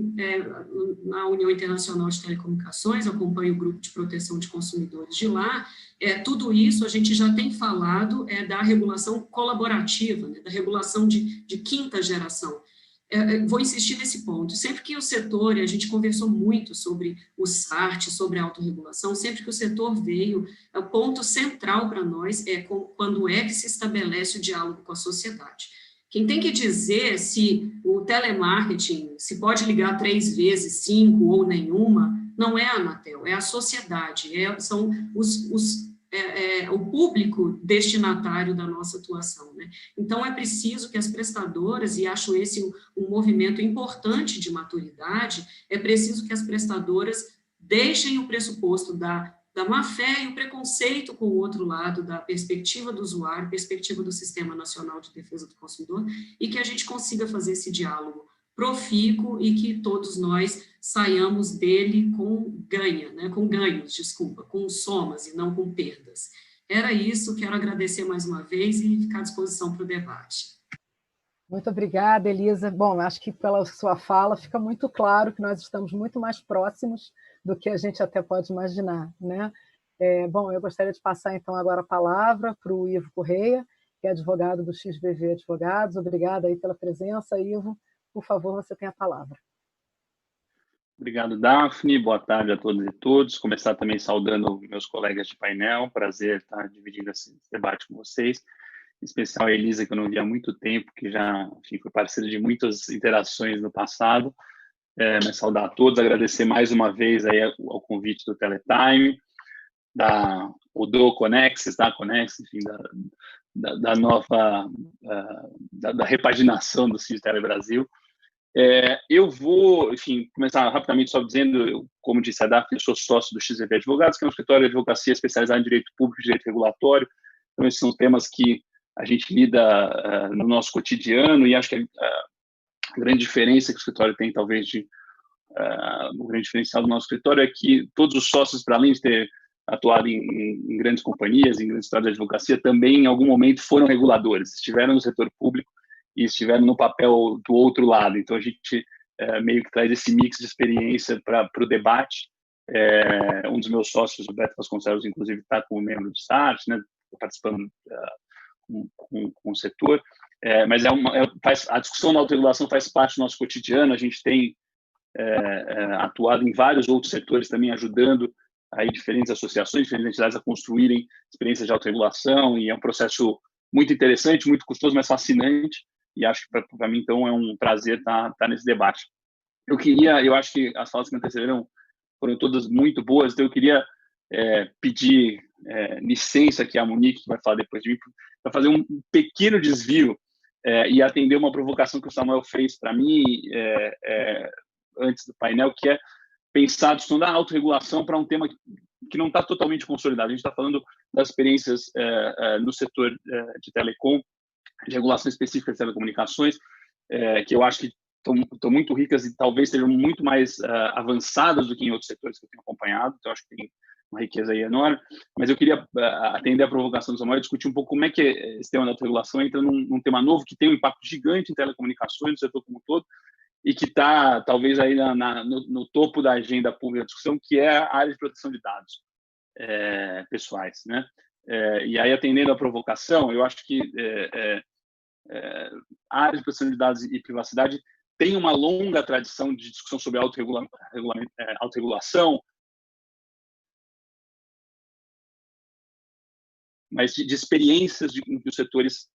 na União Internacional de Telecomunicações, eu acompanho o grupo de proteção de consumidores de lá, tudo isso a gente já tem falado da regulação colaborativa, né, da regulação de quinta geração. Vou insistir nesse ponto. Sempre que o setor, e a gente conversou muito sobre o SART, sobre a autorregulação, sempre que o setor veio, o ponto central para nós é quando é que se estabelece o diálogo com a sociedade. Quem tem que dizer se o telemarketing se pode ligar 3 vezes, 5 ou nenhuma, não é a Anatel, é a sociedade, são o público destinatário da nossa atuação, né? Então, é preciso que as prestadoras, e acho esse um movimento importante de maturidade, é preciso que as prestadoras deixem o pressuposto da má-fé e o preconceito com o outro lado, da perspectiva do usuário, perspectiva do Sistema Nacional de Defesa do Consumidor, e que a gente consiga fazer esse diálogo profícuo e que todos nós saiamos dele com ganhos, com somas e não com perdas. Era isso, quero agradecer mais uma vez e ficar à disposição para o debate. Muito obrigada, Elisa. Bom, acho que pela sua fala fica muito claro que nós estamos muito mais próximos do que a gente até pode imaginar, né? Bom, eu gostaria de passar então agora a palavra para o Ivo Correia, que é advogado do XVV Advogados. Obrigada aí pela presença, Ivo. Por favor, você tem a palavra. Obrigado, Daphne. Boa tarde a todas e todos. Começar também saudando meus colegas de painel. Prazer estar dividindo esse debate com vocês. Em especial a Elisa, que eu não vi há muito tempo, que já foi parceira de muitas interações no passado. Mas saudar a todos, agradecer mais uma vez aí ao convite do Teletime, da Conexis, enfim, da nova da repaginação do CID Tele Brasil. Eu vou, enfim, começar rapidamente só dizendo, como disse a Daphne, eu sou sócio do XVV Advogados, que é um escritório de advocacia especializado em direito público e direito regulatório. Então, esses são temas que a gente lida no nosso cotidiano, e acho que a grande diferença que o escritório tem, talvez, o grande diferencial do nosso escritório é que todos os sócios, para além de ter atuado em grandes companhias, em grandes histórias de advocacia, também em algum momento foram reguladores, estiveram no setor público e estiveram no papel do outro lado. Então, a gente meio que traz esse mix de experiência para o debate. Um dos meus sócios, o Beto Vasconcelos, inclusive, está como membro do SART, né, participando com o setor. Mas a discussão da autorregulação faz parte do nosso cotidiano. A gente tem atuado em vários outros setores também, ajudando aí diferentes associações, diferentes entidades a construírem experiências de autorregulação, e é um processo muito interessante, muito custoso, mas fascinante, e acho que para mim, então, é um prazer estar nesse debate. Eu acho que as falas que me antecederam foram todas muito boas, então eu queria pedir licença aqui à Monique, que vai falar depois de mim, para fazer um pequeno desvio e atender uma provocação que o Samuel fez para mim antes do painel, que é pensar a discussão da autorregulação para um tema que não está totalmente consolidado. A gente está falando das experiências no setor de telecom, de regulação específica de telecomunicações, que eu acho que estão muito ricas e talvez sejam muito mais avançadas do que em outros setores que eu tenho acompanhado. Então, acho que tem uma riqueza aí enorme. Mas eu queria atender a provocação do Samuel e discutir um pouco como é que esse tema da autorregulação entra num tema novo que tem um impacto gigante em telecomunicações, no setor como um todo, e que está, talvez, aí no topo da agenda pública da discussão, que é a área de proteção de dados pessoais, né? E aí, atendendo a provocação, eu acho que a área de proteção de dados e privacidade tem uma longa tradição de discussão sobre autorregulação, mas de experiências em que os setores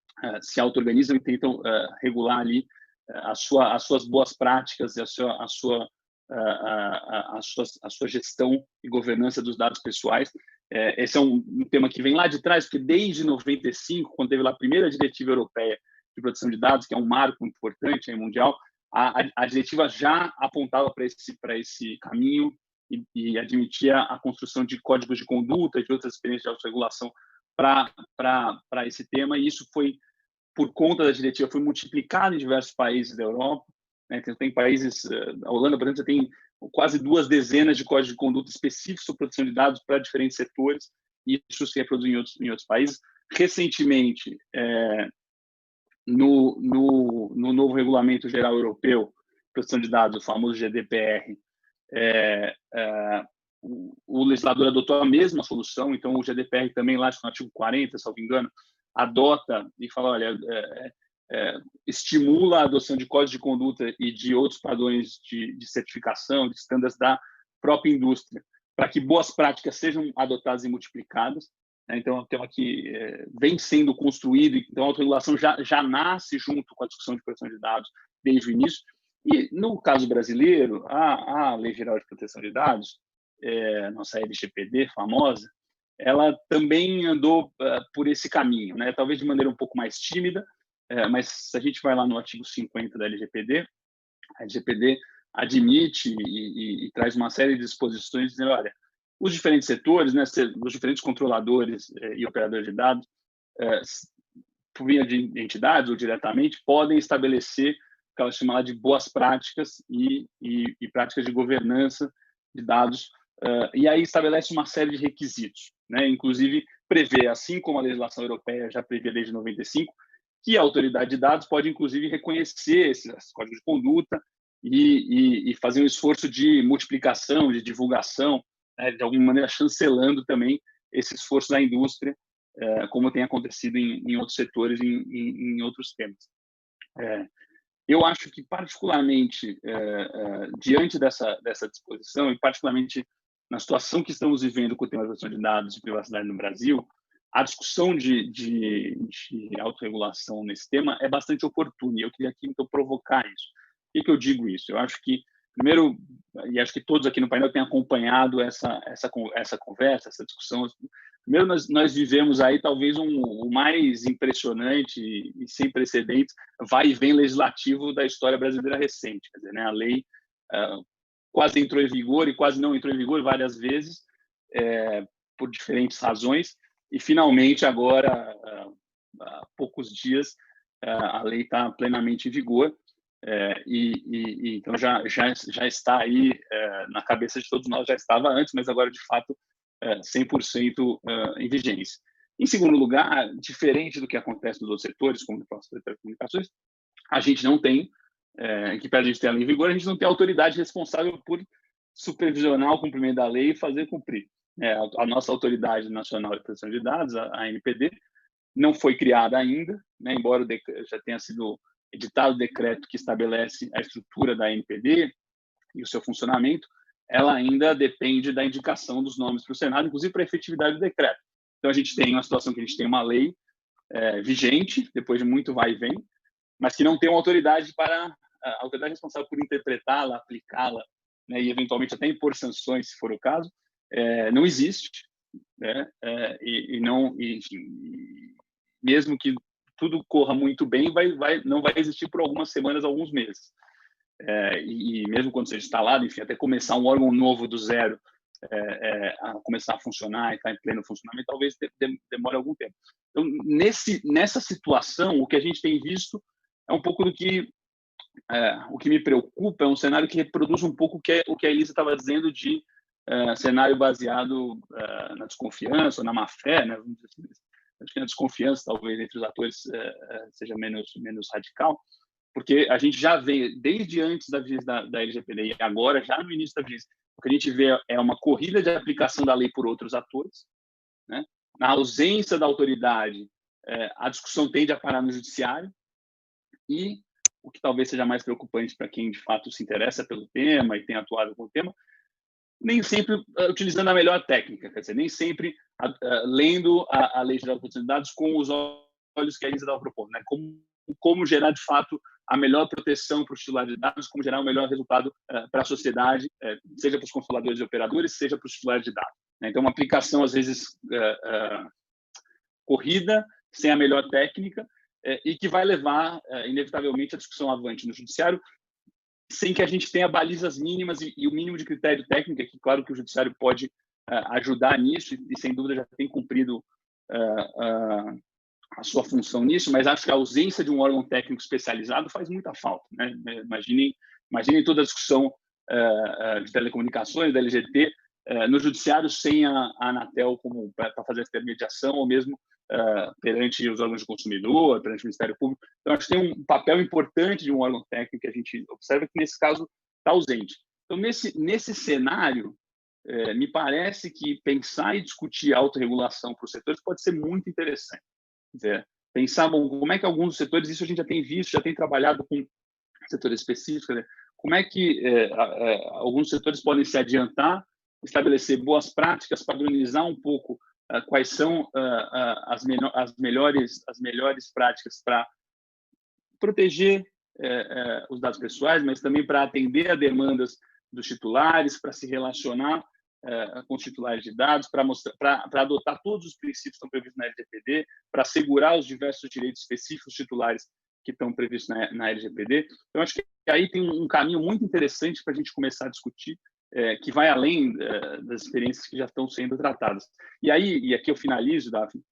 se auto-organizam e tentam regular ali as suas boas práticas e a sua gestão e governança dos dados pessoais. Esse é um tema que vem lá de trás, porque desde 95, quando teve lá a primeira diretiva europeia de proteção de dados, que é um marco importante mundial, a diretiva já apontava para esse caminho e admitia a construção de códigos de conduta e de outras experiências de autorregulação para esse tema, e isso foi, por conta da diretiva, foi multiplicado em diversos países da Europa, né? Tem países, a Holanda, por exemplo, tem quase 2 dezenas de códigos de conduta específicos sobre proteção de dados para diferentes setores, e isso se reproduz em outros países. Recentemente, no novo Regulamento Geral Europeu de Proteção de Dados, o famoso GDPR, o legislador adotou a mesma solução. Então, o GDPR também, lá no artigo 40, se não me engano, adota e fala, olha, estimula a adoção de códigos de conduta e de outros padrões de certificação, de estándares da própria indústria, para que boas práticas sejam adotadas e multiplicadas. Então, é um tema que vem sendo construído. Então, a autorregulação já nasce junto com a discussão de proteção de dados desde o início. E, no caso brasileiro, a Lei Geral de Proteção de Dados, nossa LGPD famosa, ela também andou por esse caminho, né? Talvez de maneira um pouco mais tímida, mas se a gente vai lá no artigo 50 da LGPD, a LGPD admite e traz uma série de disposições dizendo, olha, os diferentes setores, né, os diferentes controladores e operadores de dados, por via de entidades ou diretamente, podem estabelecer o que ela chama de boas práticas e práticas de governança de dados, e aí estabelece uma série de requisitos, né? Inclusive prevê, assim como a legislação europeia já previa desde 95, que a autoridade de dados pode, inclusive, reconhecer esses códigos de conduta e fazer um esforço de multiplicação, de divulgação, né, de alguma maneira chancelando também esse esforço da indústria, como tem acontecido em outros setores, em outros temas. Eu acho que, particularmente, diante dessa disposição, e particularmente na situação que estamos vivendo com o tema de proteção de dados e privacidade no Brasil, a discussão de autorregulação nesse tema é bastante oportuna, e eu queria aqui, então, provocar isso. Por que eu digo isso? Eu acho que, primeiro, e acho que todos aqui no painel têm acompanhado essa conversa, essa discussão. Primeiro, nós vivemos aí talvez o mais impressionante e sem precedentes vai e vem legislativo da história brasileira recente. Quer dizer, né, a lei quase entrou em vigor e quase não entrou em vigor várias vezes, por diferentes razões, e finalmente agora, há poucos dias, a lei está plenamente em vigor, então já está aí na cabeça de todos nós, já estava antes, mas agora de fato 100% em vigência. Em segundo lugar, diferente do que acontece nos outros setores, como no setor de telecomunicações, a gente não tem, que para a gente ter ela em vigor, a gente não tem autoridade responsável por supervisionar o cumprimento da lei e fazer cumprir. A nossa Autoridade Nacional de Proteção de Dados, a ANPD, não foi criada ainda, né, embora já tenha sido editado o decreto que estabelece a estrutura da ANPD e o seu funcionamento, ela ainda depende da indicação dos nomes para o Senado, inclusive para a efetividade do decreto. Então, a gente tem uma situação que a gente tem uma lei vigente, depois de muito vai e vem, mas que não tem uma autoridade a autoridade responsável por interpretá-la, aplicá-la, né, e eventualmente até impor sanções, se for o caso, não existe, né, enfim, mesmo que tudo corra muito bem, não vai existir por algumas semanas, alguns meses. E mesmo quando seja instalado, enfim, até começar um órgão novo do zero, a começar a funcionar e estar em pleno funcionamento, talvez demore algum tempo. Então, nessa situação, o que a gente tem visto é um pouco do que o que me preocupa é um cenário que reproduz um pouco o que a Elisa estava dizendo de cenário baseado na desconfiança, ou na má-fé, né? Vamos dizer assim. Acho que na desconfiança, talvez, entre os atores seja menos radical, porque a gente já vê, desde antes da vigência da LGPD e agora, já no início da vigência, o que a gente vê é uma corrida de aplicação da lei por outros atores, né? Na ausência da autoridade, a discussão tende a parar no judiciário, e o que talvez seja mais preocupante para quem de fato se interessa pelo tema e tem atuado com o tema, nem sempre utilizando a melhor técnica, quer dizer, nem sempre lendo a Lei Geral de Proteção de Dados com os olhos que a Elisa estava propondo, né? Como gerar de fato a melhor proteção para os titulares de dados, como gerar o melhor resultado para a sociedade, seja para os controladores e operadores, seja para os titulares de dados, né? Então, uma aplicação às vezes corrida, sem a melhor técnica, e que vai levar, inevitavelmente, a discussão avante no judiciário, sem que a gente tenha balizas mínimas e o mínimo de critério técnico, que claro que o judiciário pode ajudar nisso, e sem dúvida já tem cumprido a sua função nisso, mas acho que a ausência de um órgão técnico especializado faz muita falta, né? Imaginem toda a discussão de telecomunicações, da LGT, no judiciário sem a Anatel para fazer essa intermediação, ou mesmo perante os órgãos de consumidor, perante o Ministério Público. Então, acho que tem um papel importante de um órgão técnico que a gente observa que, nesse caso, está ausente. Então, nesse cenário, me parece que pensar e discutir autorregulação para os setores pode ser muito interessante. Quer dizer, pensar, bom, como é que alguns dos setores, isso a gente já tem visto, já tem trabalhado com setores específicos, né? Como é que alguns setores podem se adiantar, estabelecer boas práticas, padronizar um pouco quais são as melhores práticas para proteger os dados pessoais, mas também para atender a demandas dos titulares, para se relacionar com os titulares de dados, para adotar todos os princípios que estão previstos na LGPD, para assegurar os diversos direitos específicos titulares que estão previstos na LGPD. Então, acho que aí tem um caminho muito interessante para a gente começar a discutir, que vai além das experiências que já estão sendo tratadas. E aqui eu finalizo, Daphne,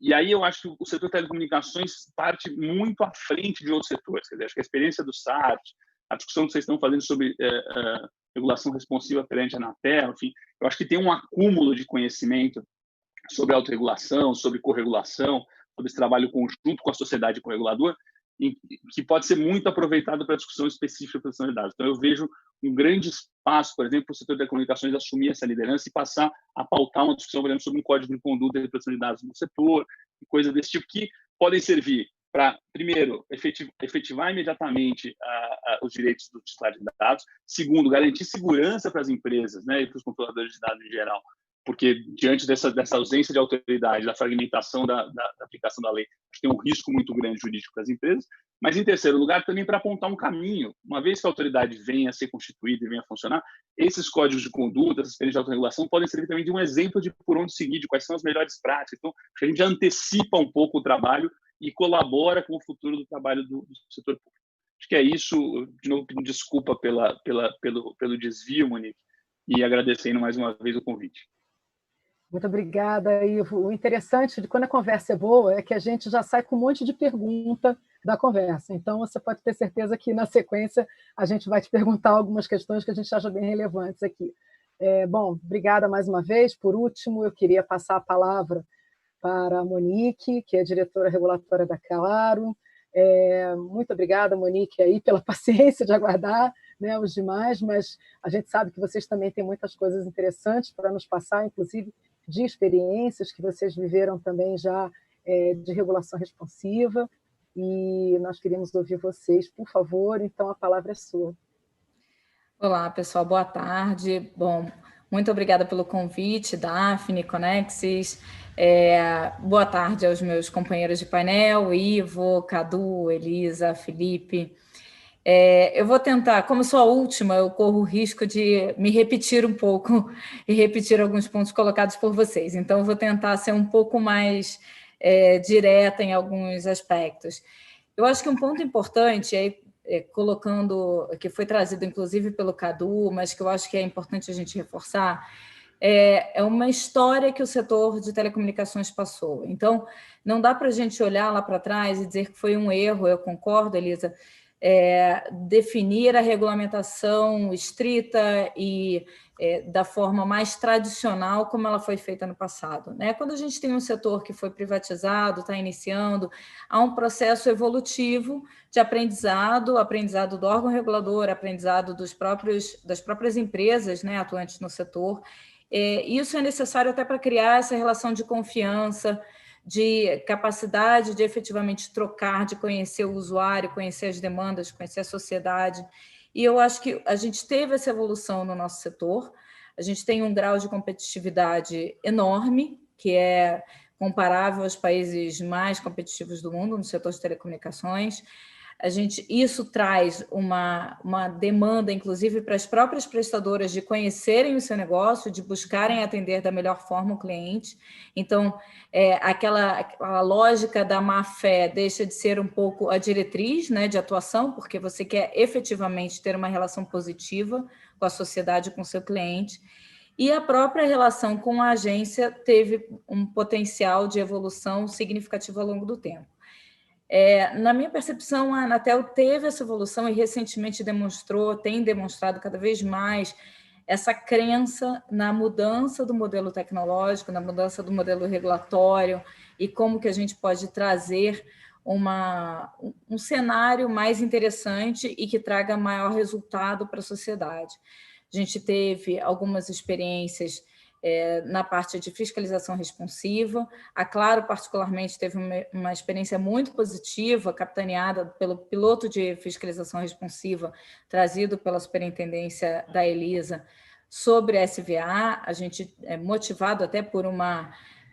e aí eu acho que o setor de telecomunicações parte muito à frente de outros setores. Quer dizer, acho que a experiência do SAT, a discussão que vocês estão fazendo sobre regulação responsiva perante a Anatel, enfim, eu acho que tem um acúmulo de conhecimento sobre autorregulação, sobre corregulação, sobre esse trabalho conjunto com a sociedade e com o regulador, que pode ser muito aproveitado para a discussão específica de proteção de dados. Então, eu vejo um grande espaço, por exemplo, para o setor de telecomunicações assumir essa liderança e passar a pautar uma discussão, por exemplo, sobre um código de conduta de proteção de dados no setor, e coisas desse tipo, que podem servir para, primeiro, efetivar imediatamente os direitos dos titulares de dados, segundo, garantir segurança para as empresas, né, e para os controladores de dados em geral, porque diante dessa ausência de autoridade, da fragmentação da aplicação da lei, acho que tem um risco muito grande jurídico para as empresas, mas, em terceiro lugar, também para apontar um caminho. Uma vez que a autoridade venha a ser constituída e venha a funcionar, esses códigos de conduta, essas experiências de autorregulação podem servir também de um exemplo de por onde seguir, de quais são as melhores práticas. Então, a gente já antecipa um pouco o trabalho e colabora com o futuro do trabalho do setor público. Acho que é isso. De novo, pedindo desculpa pelo desvio, Monique, e agradecendo mais uma vez o convite. Muito obrigada, Ivo. O interessante de quando a conversa é boa é que a gente já sai com um monte de pergunta da conversa. Então, você pode ter certeza que, na sequência, a gente vai te perguntar algumas questões que a gente acha bem relevantes aqui. Bom, obrigada mais uma vez. Por último, eu queria passar a palavra para a Monique, que é diretora regulatória da Claro. Muito obrigada, Monique, aí, pela paciência de aguardar, né, os demais, mas a gente sabe que vocês também têm muitas coisas interessantes para nos passar, inclusive de experiências que vocês viveram também já de regulação responsiva, e nós queríamos ouvir vocês, por favor, então a palavra é sua. Olá, pessoal, boa tarde. Bom, muito obrigada pelo convite, Daphne, Conexis. Boa tarde aos meus companheiros de painel, Ivo, Cadu, Elisa, Felipe. Eu vou tentar, como sou a última, eu corro o risco de me repetir um pouco e repetir alguns pontos colocados por vocês. Então, eu vou tentar ser um pouco mais direta em alguns aspectos. Eu acho que um ponto importante colocando, que foi trazido inclusive pelo Cadu, mas que eu acho que é importante a gente reforçar, é uma história que o setor de telecomunicações passou. Então, não dá para a gente olhar lá para trás e dizer que foi um erro, eu concordo, Elisa, definir a regulamentação estrita e da forma mais tradicional como ela foi feita no passado, né? Quando a gente tem um setor que foi privatizado, está iniciando, há um processo evolutivo de aprendizado do órgão regulador, aprendizado das próprias empresas, né, atuantes no setor. Isso é necessário até para criar essa relação de confiança, de capacidade de efetivamente trocar, de conhecer o usuário, conhecer as demandas, conhecer a sociedade. E eu acho que a gente teve essa evolução no nosso setor, a gente tem um grau de competitividade enorme, que é comparável aos países mais competitivos do mundo no setor de telecomunicações. Isso traz uma demanda, inclusive, para as próprias prestadoras de conhecerem o seu negócio, de buscarem atender da melhor forma o cliente. Então, aquela lógica da má-fé deixa de ser um pouco a diretriz, né, de atuação, porque você quer efetivamente ter uma relação positiva com a sociedade, com o seu cliente. E a própria relação com a agência teve um potencial de evolução significativo ao longo do tempo. Na minha percepção, a Anatel teve essa evolução e recentemente tem demonstrado cada vez mais essa crença na mudança do modelo tecnológico, na mudança do modelo regulatório e como que a gente pode trazer um cenário mais interessante e que traga maior resultado para a sociedade. A gente teve algumas experiências na parte de fiscalização responsiva. A Claro, particularmente, teve uma experiência muito positiva, capitaneada pelo piloto de fiscalização responsiva, trazido pela superintendência da Elisa, sobre a SVA. A gente é motivado até por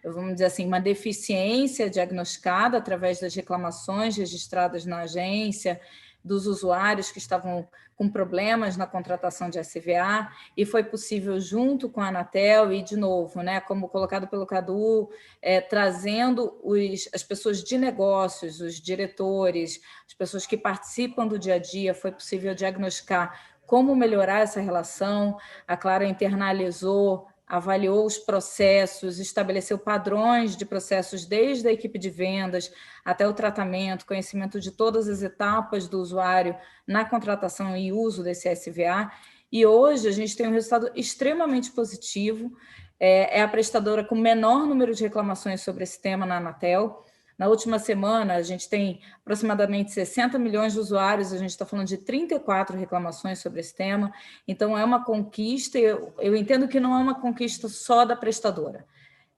vamos dizer assim, uma deficiência diagnosticada através das reclamações registradas na agência, dos usuários que estavam com problemas na contratação de SVA, e foi possível, junto com a Anatel, e de novo, né, como colocado pelo Cadu, trazendo as pessoas de negócios, os diretores, as pessoas que participam do dia a dia, foi possível diagnosticar como melhorar essa relação. A Claro internalizou, avaliou os processos, estabeleceu padrões de processos desde a equipe de vendas até o tratamento, conhecimento de todas as etapas do usuário na contratação e uso desse SVA. E hoje a gente tem um resultado extremamente positivo. É a prestadora com menor número de reclamações sobre esse tema na Anatel. Na última semana, a gente tem aproximadamente 60 milhões de usuários, a gente está falando de 34 reclamações sobre esse tema, então é uma conquista. Eu entendo que não é uma conquista só da prestadora.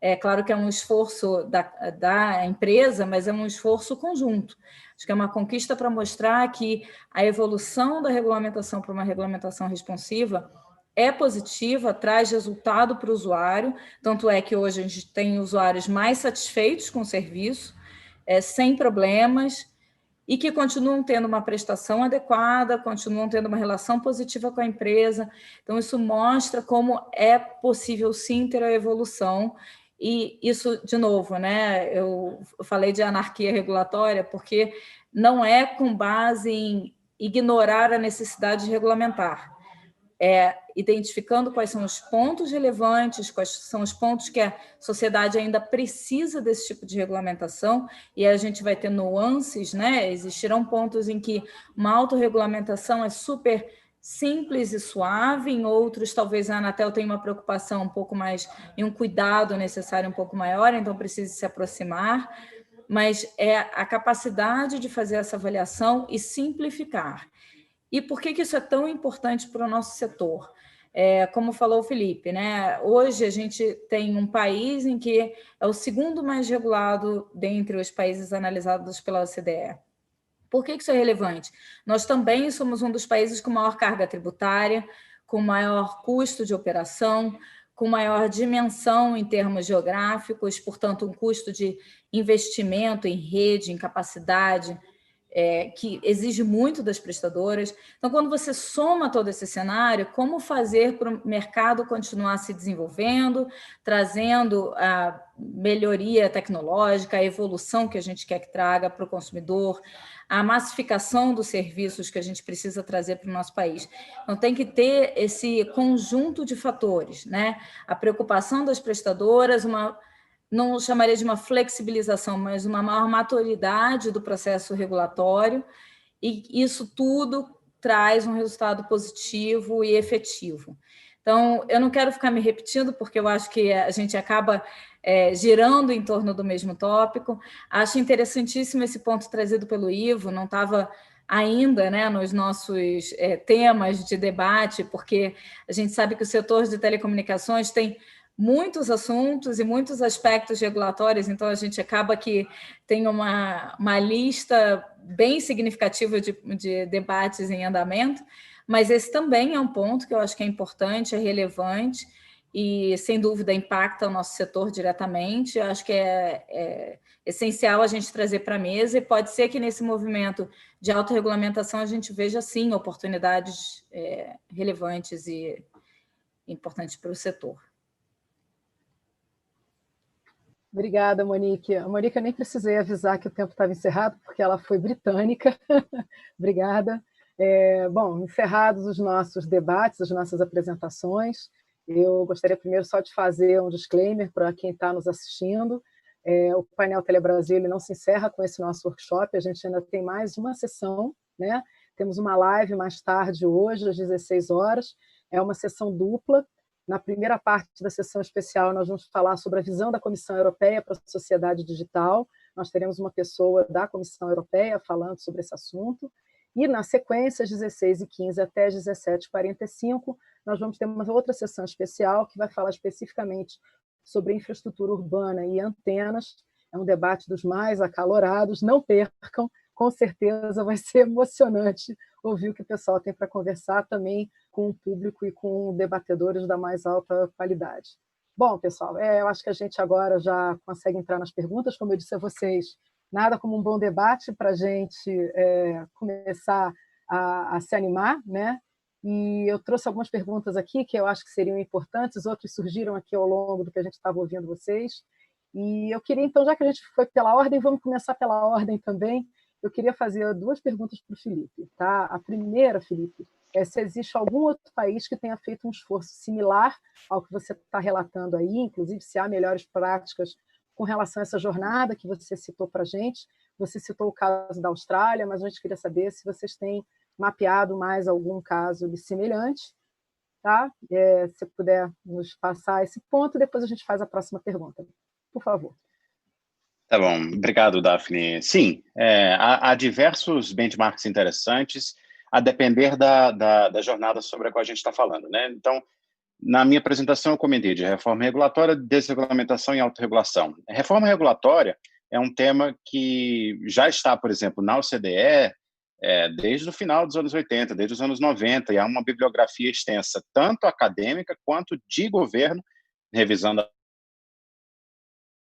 É claro que é um esforço da empresa, mas é um esforço conjunto. Acho que é uma conquista para mostrar que a evolução da regulamentação para uma regulamentação responsiva é positiva, traz resultado para o usuário, tanto é que hoje a gente tem usuários mais satisfeitos com o serviço, sem problemas, e que continuam tendo uma prestação adequada, continuam tendo uma relação positiva com a empresa. Então, isso mostra como é possível, sim, ter a evolução. E isso, de novo, né, eu falei de anarquia regulatória, porque não é com base em ignorar a necessidade de regulamentar. Identificando quais são os pontos relevantes, quais são os pontos que a sociedade ainda precisa desse tipo de regulamentação, e a gente vai ter nuances, né? Existirão pontos em que uma autorregulamentação é super simples e suave, em outros talvez a Anatel tenha uma preocupação um pouco mais e um cuidado necessário um pouco maior, então precise se aproximar, mas é a capacidade de fazer essa avaliação e simplificar. E por que isso é tão importante para o nosso setor? Como falou o Felipe, né? Hoje a gente tem um país em que é o segundo mais regulado dentre os países analisados pela OCDE. Por que isso é relevante? Nós também somos um dos países com maior carga tributária, com maior custo de operação, com maior dimensão em termos geográficos, portanto, um custo de investimento em rede, em capacidade, que exige muito das prestadoras. Então, quando você soma todo esse cenário, como fazer para o mercado continuar se desenvolvendo, trazendo a melhoria tecnológica, a evolução que a gente quer que traga para o consumidor, a massificação dos serviços que a gente precisa trazer para o nosso país. Então, tem que ter esse conjunto de fatores, né? A preocupação das prestadoras, não chamaria de uma flexibilização, mas uma maior maturidade do processo regulatório, e isso tudo traz um resultado positivo e efetivo. Então, eu não quero ficar me repetindo, porque eu acho que a gente acaba girando em torno do mesmo tópico. Acho interessantíssimo esse ponto trazido pelo Ivo, não estava ainda, né, nos nossos temas de debate, porque a gente sabe que o setor de telecomunicações tem muitos assuntos e muitos aspectos regulatórios, então a gente acaba que tem uma lista bem significativa de debates em andamento, mas esse também é um ponto que eu acho que é importante, é relevante e, sem dúvida, impacta o nosso setor diretamente. Eu acho que é essencial a gente trazer para a mesa, e pode ser que nesse movimento de autorregulamentação a gente veja, sim, oportunidades relevantes e importantes para o setor. Obrigada, Monique. A Monique, eu nem precisei avisar que o tempo estava encerrado, porque ela foi britânica. Obrigada. Bom, encerrados os nossos debates, as nossas apresentações, eu gostaria primeiro só de fazer um disclaimer para quem está nos assistindo. O painel Telebrasil ele não se encerra com esse nosso workshop, a gente ainda tem mais uma sessão, né? Temos uma live mais tarde hoje, às 16 horas, é uma sessão dupla. Na primeira parte da sessão especial, nós vamos falar sobre a visão da Comissão Europeia para a sociedade digital. Nós teremos uma pessoa da Comissão Europeia falando sobre esse assunto. E, na sequência, às 16h15 até às 17h45, nós vamos ter uma outra sessão especial que vai falar especificamente sobre infraestrutura urbana e antenas. É um debate dos mais acalorados, não percam, com certeza vai ser emocionante ouvir o que o pessoal tem para conversar também com o público e com debatedores da mais alta qualidade. Bom, pessoal, eu acho que a gente agora já consegue entrar nas perguntas. Como eu disse a vocês, nada como um bom debate para a gente começar a se animar, né? E eu trouxe algumas perguntas aqui que eu acho que seriam importantes, outras surgiram aqui ao longo do que a gente estava ouvindo vocês. E eu queria, então, já que a gente foi pela ordem, vamos começar pela ordem também. Eu queria fazer duas perguntas para o Felipe. Tá? A primeira, Felipe, é se existe algum outro país que tenha feito um esforço similar ao que você está relatando aí, inclusive se há melhores práticas com relação a essa jornada que você citou para a gente. Você citou o caso da Austrália, mas a gente queria saber se vocês têm mapeado mais algum caso semelhante. Tá? Se puder nos passar esse ponto, depois a gente faz a próxima pergunta. Por favor. Tá bom, obrigado, Daphne. Sim, há diversos benchmarks interessantes, a depender da jornada sobre a qual a gente está falando, né? Então, na minha apresentação eu comentei de reforma regulatória, desregulamentação e autorregulação. Reforma regulatória é um tema que já está, por exemplo, na OCDE desde o final dos anos 80, desde os anos 90, e há uma bibliografia extensa, tanto acadêmica quanto de governo, revisando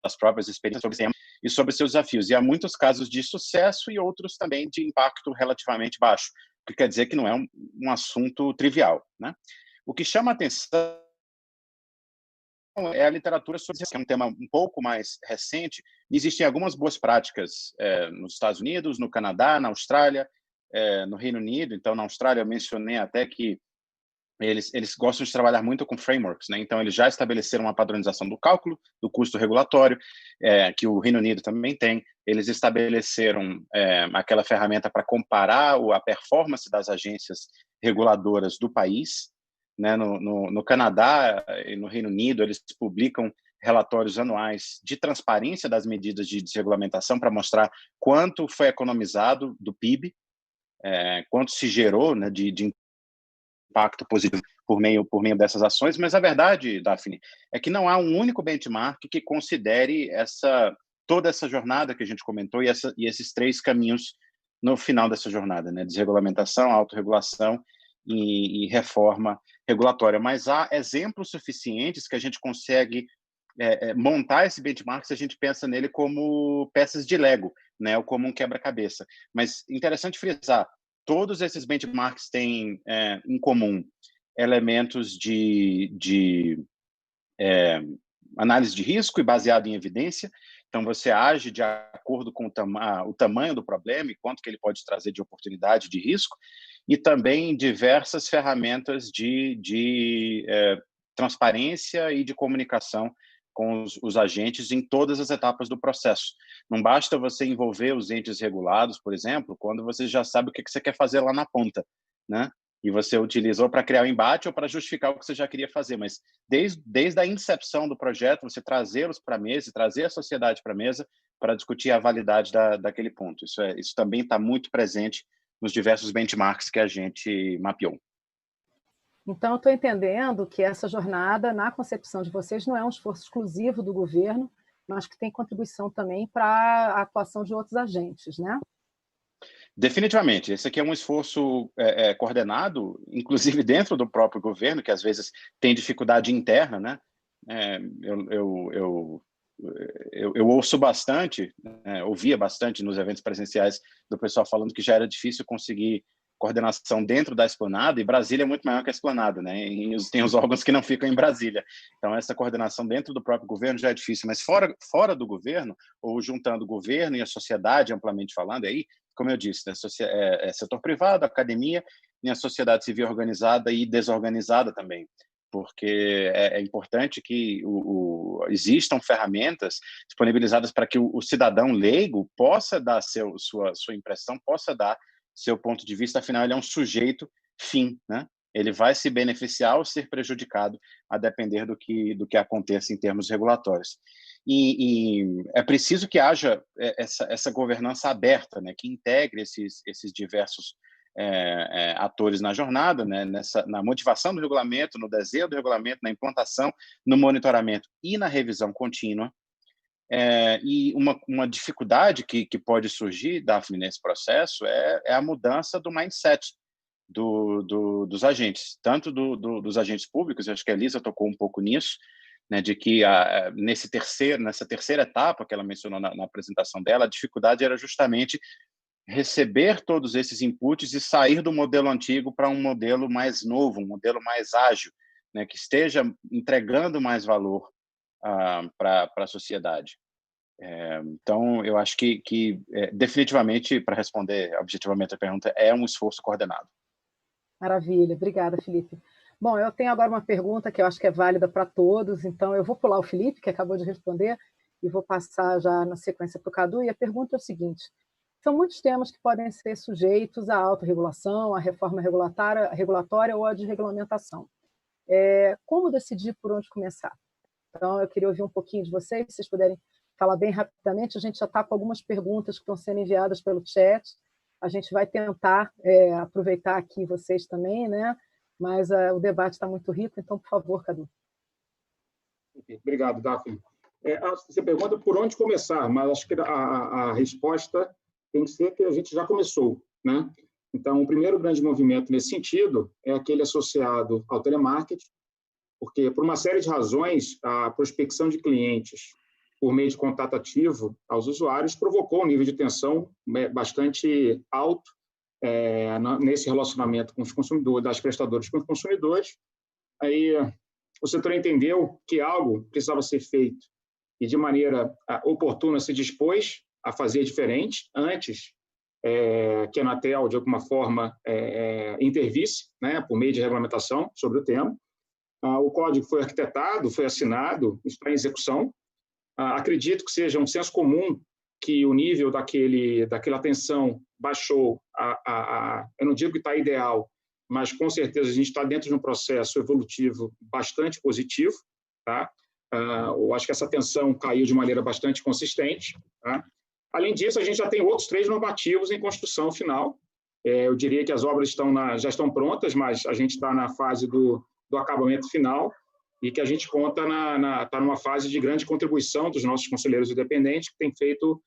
as próprias experiências sobre o tema e sobre seus desafios. E há muitos casos de sucesso e outros também de impacto relativamente baixo, o que quer dizer que não é um assunto trivial, né? O que chama a atenção é a literatura sobre isso, que é um tema um pouco mais recente. Existem algumas boas práticas nos Estados Unidos, no Canadá, na Austrália, no Reino Unido. Então, na Austrália, eu mencionei até que eles gostam de trabalhar muito com frameworks, né? Então, eles já estabeleceram uma padronização do cálculo, do custo regulatório, que o Reino Unido também tem. Eles estabeleceram aquela ferramenta para comparar a performance das agências reguladoras do país, né? No Canadá e no Reino Unido, eles publicam relatórios anuais de transparência das medidas de desregulamentação para mostrar quanto foi economizado do PIB, quanto se gerou, né, de impacto positivo por meio dessas ações, mas a verdade, Daphne, é que não há um único benchmark que considere toda essa jornada que a gente comentou e esses 3 caminhos no final dessa jornada, né? Desregulamentação, autorregulação e reforma regulatória. Mas há exemplos suficientes que a gente consegue montar esse benchmark se a gente pensa nele como peças de Lego, né? Ou como um quebra-cabeça. Mas interessante frisar, todos esses benchmarks têm em comum elementos de análise de risco e baseado em evidência. Então, você age de acordo com o tamanho do problema e quanto que ele pode trazer de oportunidade, de risco, e também diversas ferramentas de transparência e de comunicação com os agentes em todas as etapas do processo. Não basta você envolver os entes regulados, por exemplo, quando você já sabe o que você quer fazer lá na ponta, né? E você utilizou para criar o embate ou para justificar o que você já queria fazer, mas desde a incepção do projeto, você trazê-los para a mesa, trazer a sociedade para a mesa para discutir a validade daquele ponto. Isso também está muito presente nos diversos benchmarks que a gente mapeou. Então, eu estou entendendo que essa jornada, na concepção de vocês, não é um esforço exclusivo do governo, mas que tem contribuição também para a atuação de outros agentes, né? Definitivamente. Esse aqui é um esforço coordenado, inclusive dentro do próprio governo, que às vezes tem dificuldade interna, né? Eu ouço bastante, ouvia bastante nos eventos presenciais do pessoal falando que já era difícil conseguir coordenação dentro da Esplanada, e Brasília é muito maior que a Esplanada, né? E tem os órgãos que não ficam em Brasília. Então, essa coordenação dentro do próprio governo já é difícil, mas fora do governo, ou juntando o governo e a sociedade, amplamente falando, aí, como eu disse, né, setor privado, academia, e a sociedade civil organizada e desorganizada também, porque é importante que existam ferramentas disponibilizadas para que o cidadão leigo possa dar sua impressão, possa dar seu ponto de vista, afinal, ele é um sujeito fim, né? Ele vai se beneficiar ou ser prejudicado, a depender do que aconteça em termos regulatórios. E é preciso que haja essa governança aberta, né? Que integre esses diversos atores na jornada, né? Na motivação do regulamento, no desenho do regulamento, na implantação, no monitoramento e na revisão contínua. E uma dificuldade que pode surgir, Daphne, nesse processo é a mudança do mindset dos agentes, tanto dos agentes públicos, eu acho que a Elisa tocou um pouco nisso, né, de que nessa terceira etapa que ela mencionou na apresentação dela, a dificuldade era justamente receber todos esses inputs e sair do modelo antigo para um modelo mais novo, um modelo mais ágil, né, que esteja entregando mais valor para a sociedade. Então, eu acho que definitivamente, para responder objetivamente a pergunta, é um esforço coordenado. Maravilha, obrigada, Felipe. Bom, eu tenho agora uma pergunta que eu acho que é válida para todos, então eu vou pular o Felipe, que acabou de responder, e vou passar já na sequência para o Cadu, e a pergunta é o seguinte: são muitos temas que podem ser sujeitos à autorregulação, à reforma regulatória ou à desregulamentação. Como decidir por onde começar? Então, eu queria ouvir um pouquinho de vocês, se vocês puderem falar bem rapidamente. A gente já está com algumas perguntas que estão sendo enviadas pelo chat. A gente vai tentar aproveitar aqui vocês também, né? Mas o debate está muito rico, então, por favor, Cadu. Obrigado, Daphne. Você pergunta por onde começar, mas acho que a resposta tem que ser que a gente já começou, né? Então, o primeiro grande movimento nesse sentido é aquele associado ao telemarketing, porque, por uma série de razões, a prospecção de clientes por meio de contato ativo aos usuários provocou um nível de tensão bastante alto nesse relacionamento com os consumidores, das prestadoras com os consumidores. Aí o setor entendeu que algo precisava ser feito e, de maneira oportuna, se dispôs a fazer diferente antes que a Anatel, de alguma forma, intervisse, né, por meio de regulamentação sobre o tema. O código foi arquitetado, foi assinado, está em execução. Acredito que seja um senso comum que o nível daquela tensão baixou. Eu não digo que está ideal, mas com certeza a gente está dentro de um processo evolutivo bastante positivo, tá? Eu acho que essa tensão caiu de maneira bastante consistente, tá? Além disso, a gente já tem outros 3 normativos em construção final. Eu diria que as obras já estão prontas, mas a gente está na fase do acabamento final e que a gente conta está numa fase de grande contribuição dos nossos conselheiros independentes, que têm feito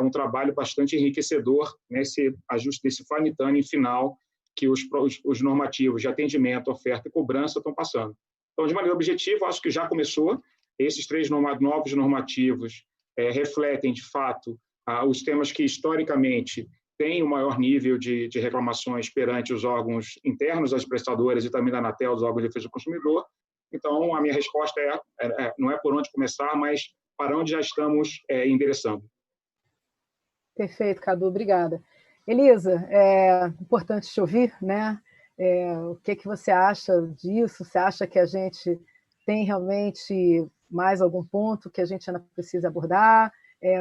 um trabalho bastante enriquecedor nesse ajuste, desse fine tuning final que os normativos de atendimento, oferta e cobrança estão passando. Então, de maneira objetiva, acho que já começou. Esses 3 novos normativos refletem, de fato, os temas que, historicamente, têm o maior nível de reclamações perante os órgãos internos das prestadoras e também da Anatel, dos órgãos de defesa do consumidor. Então, a minha resposta não é por onde começar, mas para onde já estamos endereçando. Perfeito, Cadu, obrigada. Elisa, é importante te ouvir, né? O que você acha disso? Você acha que a gente tem realmente mais algum ponto que a gente ainda precisa abordar?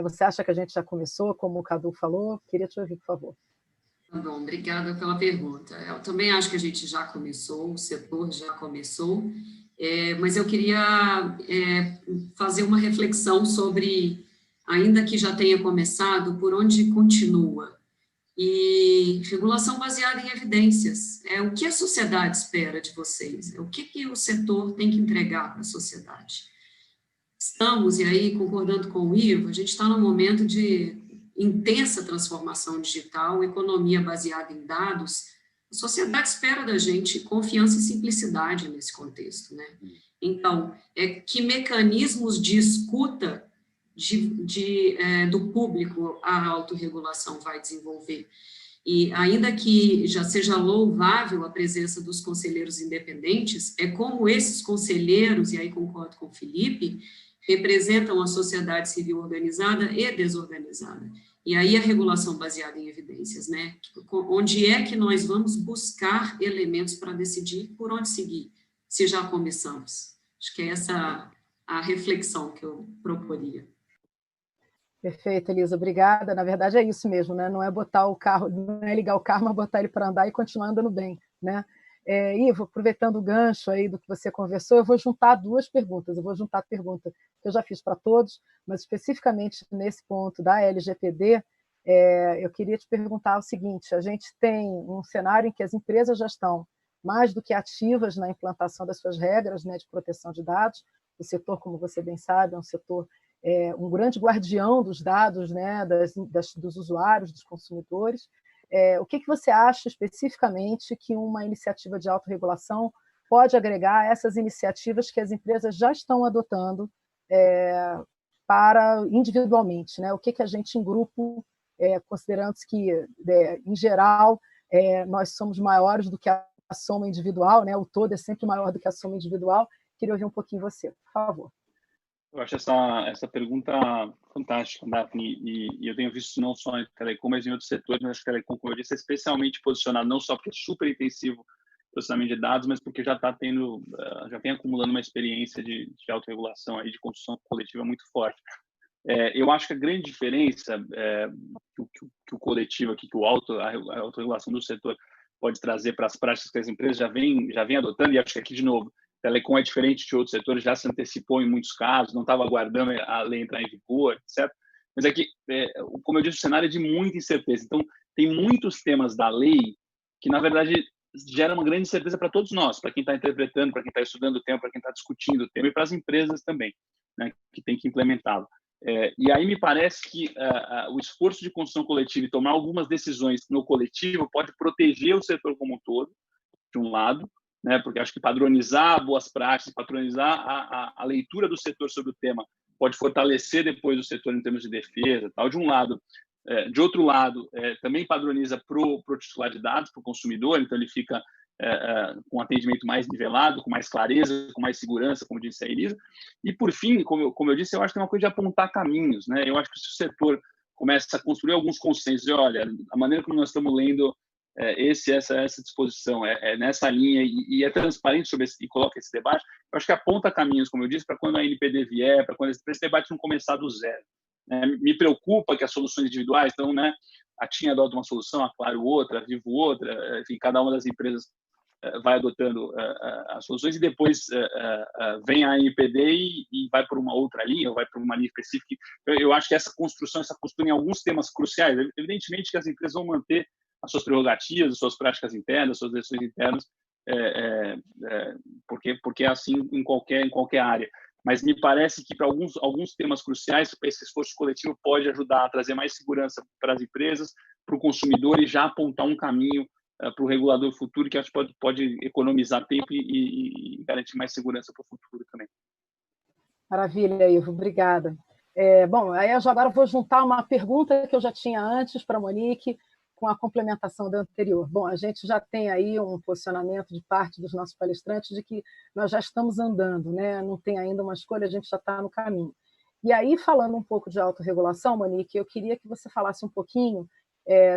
Você acha que a gente já começou, como o Cadu falou? Queria te ouvir, por favor. Tá bom, obrigada pela pergunta. Eu também acho que a gente já começou, o setor já começou, mas eu queria fazer uma reflexão sobre, ainda que já tenha começado, por onde continua. E regulação baseada em evidências. O que a sociedade espera de vocês? O que o setor tem que entregar para a sociedade? Estamos, e aí, concordando com o Ivo, a gente está num momento de intensa transformação digital, economia baseada em dados. A sociedade espera da gente confiança e simplicidade nesse contexto, né? Então, que mecanismos de escuta do público a autorregulação vai desenvolver? E ainda que já seja louvável a presença dos conselheiros independentes, como esses conselheiros, e aí concordo com o Felipe, representam a sociedade civil organizada e desorganizada. E aí a regulação baseada em evidências, né? Onde é que nós vamos buscar elementos para decidir por onde seguir, se já começamos? Acho que é essa a reflexão que eu proporia. Perfeito, Elisa, obrigada. Na verdade é isso mesmo, né? Não é botar o carro, não é ligar o carro, mas botar ele para andar e continuar andando bem, né? Ivo, aproveitando o gancho aí do que você conversou, eu vou juntar 2 perguntas. Eu vou juntar a pergunta que eu já fiz para todos, mas especificamente nesse ponto da LGPD, eu queria te perguntar o seguinte: a gente tem um cenário em que as empresas já estão mais do que ativas na implantação das suas regras, né, de proteção de dados. O setor, como você bem sabe, é um setor, um grande guardião dos dados, né, dos usuários, dos consumidores. O que você acha especificamente que uma iniciativa de autorregulação pode agregar a essas iniciativas que as empresas já estão adotando para individualmente, né? O que a gente, em grupo, considerando que, em geral, nós somos maiores do que a soma individual, né? O todo é sempre maior do que a soma individual. Queria ouvir um pouquinho você, por favor. Eu acho essa pergunta fantástica, Daphne, e eu tenho visto não só em telecom, mas em outros setores, mas acho que telecom, como eu disse, é especialmente posicionado, não só porque é super intensivo o processamento de dados, mas porque já vem acumulando uma experiência de autorregulação, aí, de construção coletiva muito forte. Eu acho que a grande diferença que o coletivo aqui, que a autorregulação do setor pode trazer para as práticas que as empresas já vem adotando, e acho que aqui, de novo, telecom é diferente de outros setores, já se antecipou em muitos casos, não estava aguardando a lei entrar em vigor, etc. Mas aqui, como eu disse, o cenário é de muita incerteza. Então, tem muitos temas da lei que, na verdade, geram uma grande incerteza para todos nós, para quem está interpretando, para quem está estudando o tema, para quem está discutindo o tema, e para as empresas também, né, que tem que implementá-lo. E aí me parece que o esforço de construção coletiva e tomar algumas decisões no coletivo pode proteger o setor como um todo, de um lado, né, porque acho que padronizar boas práticas, padronizar a leitura do setor sobre o tema pode fortalecer depois o setor em termos de defesa, tal, de um lado. De outro lado, também padroniza para o titular de dados, para o consumidor, então ele fica com um atendimento mais nivelado, com mais clareza, com mais segurança, como disse a Elisa. E, por fim, como eu disse, eu acho que é uma coisa de apontar caminhos, né? Eu acho que se o setor começa a construir alguns consensos, olha, a maneira como nós estamos lendo essa disposição é nessa linha e é transparente sobre e coloca esse debate, eu acho que aponta caminhos, como eu disse, para quando a NPD vier, para quando esse debate não começar do zero. Me preocupa que as soluções individuais, então, né, a TIM adota uma solução, a Claro outra, a Vivo outra, enfim, cada uma das empresas vai adotando as soluções e depois vem a NPD e vai por uma outra linha, ou vai por uma linha específica. Eu acho que essa construção, essa costura em alguns temas cruciais, evidentemente que as empresas vão manter as suas prerrogativas, as suas práticas internas, as suas decisões internas, porque é assim em qualquer área. Mas me parece que para alguns temas cruciais, esse esforço coletivo pode ajudar a trazer mais segurança para as empresas, para o consumidor e já apontar um caminho para o regulador futuro que acho que pode economizar tempo e garantir mais segurança para o futuro também. Maravilha, Ivo, obrigada. Bom, aí eu agora vou juntar uma pergunta que eu já tinha antes para a Monique, com a complementação da anterior. Bom, a gente já tem aí um posicionamento de parte dos nossos palestrantes de que nós já estamos andando, né? Não tem ainda uma escolha, a gente já está no caminho. E aí, falando um pouco de autorregulação, Monique, eu queria que você falasse um pouquinho